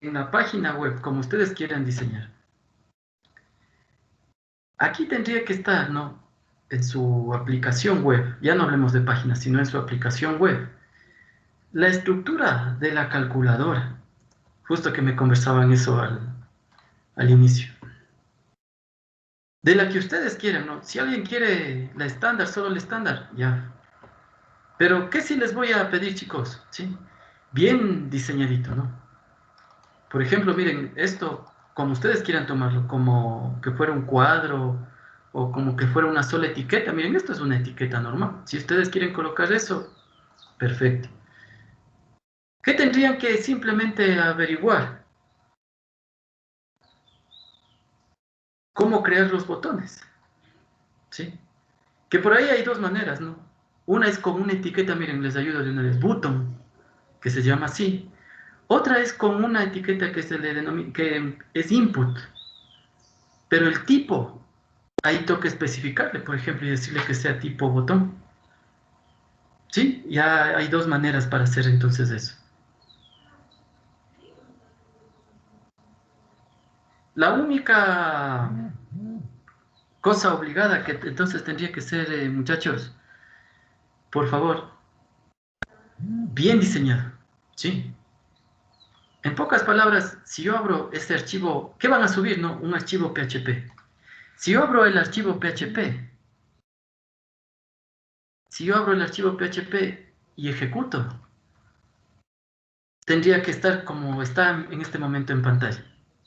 en la página web, como ustedes quieran diseñar. Aquí tendría que estar, ¿no? En su aplicación web, ya no hablemos de páginas, sino en su aplicación web. La estructura de la calculadora, justo que me conversaban eso al inicio. De la que ustedes quieren, ¿no? Si alguien quiere la estándar, solo el estándar, ya. Pero, ¿qué sí les voy a pedir, chicos? ¿Sí? Bien diseñadito, ¿no? Por ejemplo, miren, esto, como ustedes quieran tomarlo, como que fuera un cuadro o como que fuera una sola etiqueta. Miren, esto es una etiqueta normal. Si ustedes quieren colocar eso, perfecto. ¿Qué tendrían que simplemente averiguar? ¿Cómo crear los botones? ¿Sí? Que por ahí hay dos maneras, ¿no? Una es con una etiqueta, miren, les ayudo de una vez, button, que se llama así. Otra es con una etiqueta que se le denomina, que es input. Pero el tipo, ahí toca especificarle, por ejemplo, y decirle que sea tipo botón. ¿Sí? Ya hay dos maneras para hacer entonces eso. La única cosa obligada que entonces tendría que ser, muchachos, por favor, bien diseñado. ¿Sí? En pocas palabras, si yo abro este archivo, ¿qué van a subir? No, un archivo PHP. Si yo abro el archivo PHP, si yo abro el archivo PHP y ejecuto, tendría que estar como está en este momento en pantalla,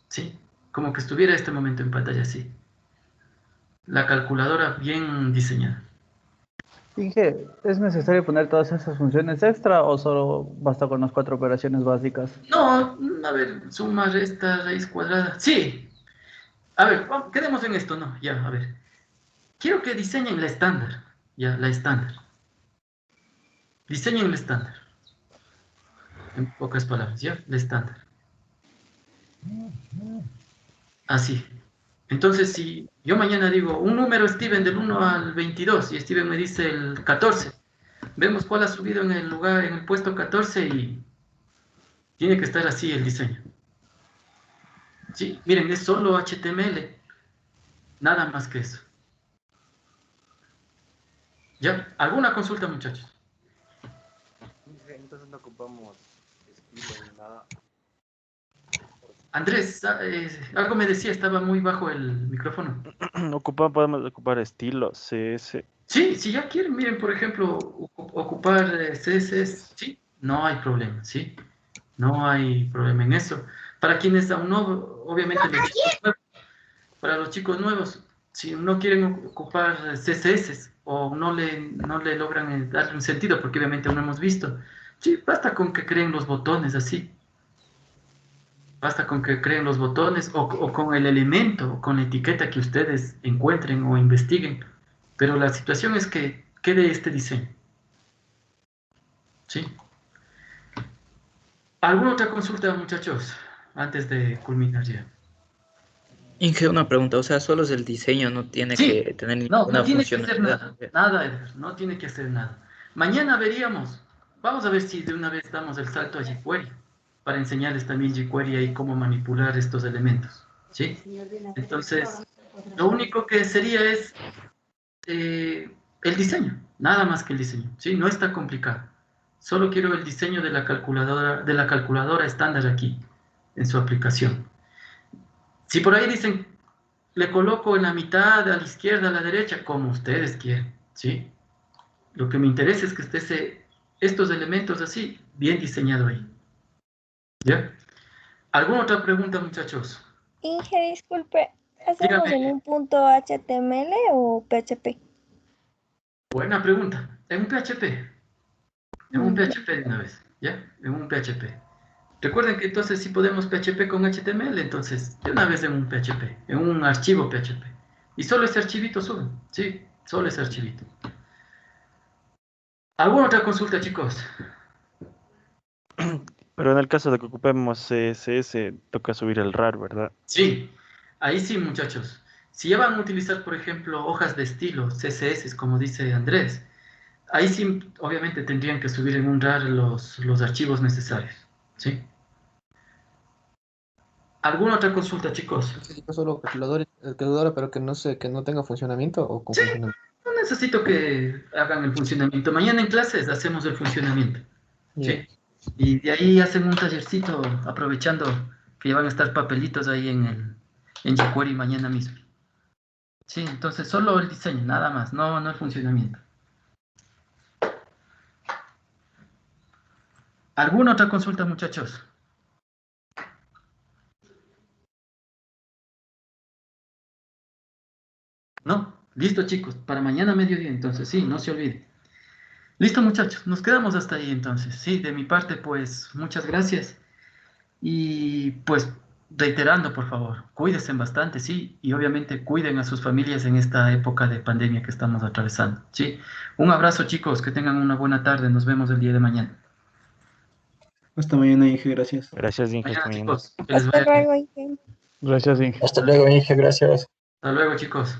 ¿sí? Como que estuviera este momento en pantalla, así. La calculadora bien diseñada. Inge, ¿es necesario poner todas esas funciones extra o solo basta con las 4 operaciones básicas? No, a ver, suma, resta, raíz cuadrada. Sí. A ver, quedemos en esto, ¿no? Ya, a ver. Quiero que diseñen la estándar. Ya, la estándar. Diseñen la estándar. En pocas palabras, ¿ya? La estándar. Así. Entonces, si yo mañana digo un número, Steven, del 1 al 22, y Steven me dice el 14, vemos cuál ha subido en el lugar, en el puesto 14, y tiene que estar así el diseño. Sí, miren, es solo HTML, nada más que eso. ¿Ya? ¿Alguna consulta, muchachos? Entonces no ocupamos estilo ni nada. Andrés, algo me decía, estaba muy bajo el micrófono. Podemos ocupar estilos, CS. Sí, si ya quieren, miren, por ejemplo, ocupar CSS, sí, no hay problema, sí, no hay problema en eso. Para quienes aún no, obviamente los chicos nuevos, para los chicos nuevos, si no quieren ocupar CSS o no le logran darle un sentido, porque obviamente aún no hemos visto, sí, basta con que creen los botones así. Basta con que creen los botones o con el elemento o con la etiqueta que ustedes encuentren o investiguen. Pero la situación es que quede este diseño. ¿Sí? ¿Alguna otra consulta, muchachos? Antes de culminar ya. Inge, una pregunta, o sea, solo es el diseño, no tiene Sí, que tener no ninguna tiene que hacer funcionalidad. nada. Nada, Edgar, no tiene que hacer nada. Mañana veríamos. Vamos a ver si de una vez damos el salto a jQuery para enseñarles también jQuery y cómo manipular estos elementos. ¿Sí? Entonces, lo único que sería es el diseño, nada más que el diseño, ¿sí? No está complicado. Solo quiero el diseño de la calculadora estándar aquí, en su aplicación. Si por ahí dicen, le coloco en la mitad, a la izquierda, a la derecha, como ustedes quieren, ¿sí? Lo que me interesa es que esté estos elementos así, bien diseñado ahí. ¿Ya? ¿Alguna otra pregunta, muchachos? Inge, disculpe, ¿hacemos Dígame. en un punto HTML o PHP? Buena pregunta. En un PHP. En un Ya. PHP de una vez, ¿ya? En un PHP. Recuerden que entonces si podemos PHP con HTML, entonces de una vez en un PHP, en un archivo PHP. Y solo ese archivito sube, ¿sí? Solo ese archivito. ¿Alguna otra consulta, chicos? Pero en el caso de que ocupemos CSS, toca subir el RAR, ¿verdad? Sí, ahí sí, muchachos. Si ya van a utilizar, por ejemplo, hojas de estilo, CSS, como dice Andrés, ahí sí, obviamente tendrían que subir en un RAR los archivos necesarios, ¿sí? ¿Alguna otra consulta, chicos? Solo calculadora, pero que no sé, que no tenga funcionamiento o con Sí, funcionamiento. no necesito que hagan el funcionamiento. Mañana en clases hacemos el funcionamiento, Ya. ¿sí? Y de ahí hacen un tallercito, aprovechando que ya van a estar papelitos ahí en jQuery mañana mismo. Sí, entonces solo el diseño, nada más, no el funcionamiento. ¿Alguna otra consulta, muchachos? ¿No? Listo, chicos, para mañana mediodía, entonces, sí, no se olvide. Listo, muchachos, nos quedamos hasta ahí entonces. Sí, de mi parte, pues, muchas gracias. Y pues, reiterando, por favor, cuídense bastante, sí, y obviamente cuiden a sus familias en esta época de pandemia que estamos atravesando, sí. Un abrazo, chicos, que tengan una buena tarde, nos vemos el día de mañana. Hasta mañana, Inge, gracias. Gracias, Inge. Hasta mañana. Chicos, que les Hasta vaya bien. luego, Inge. Gracias, Inge. Hasta luego, Inge, gracias. Hasta luego, chicos.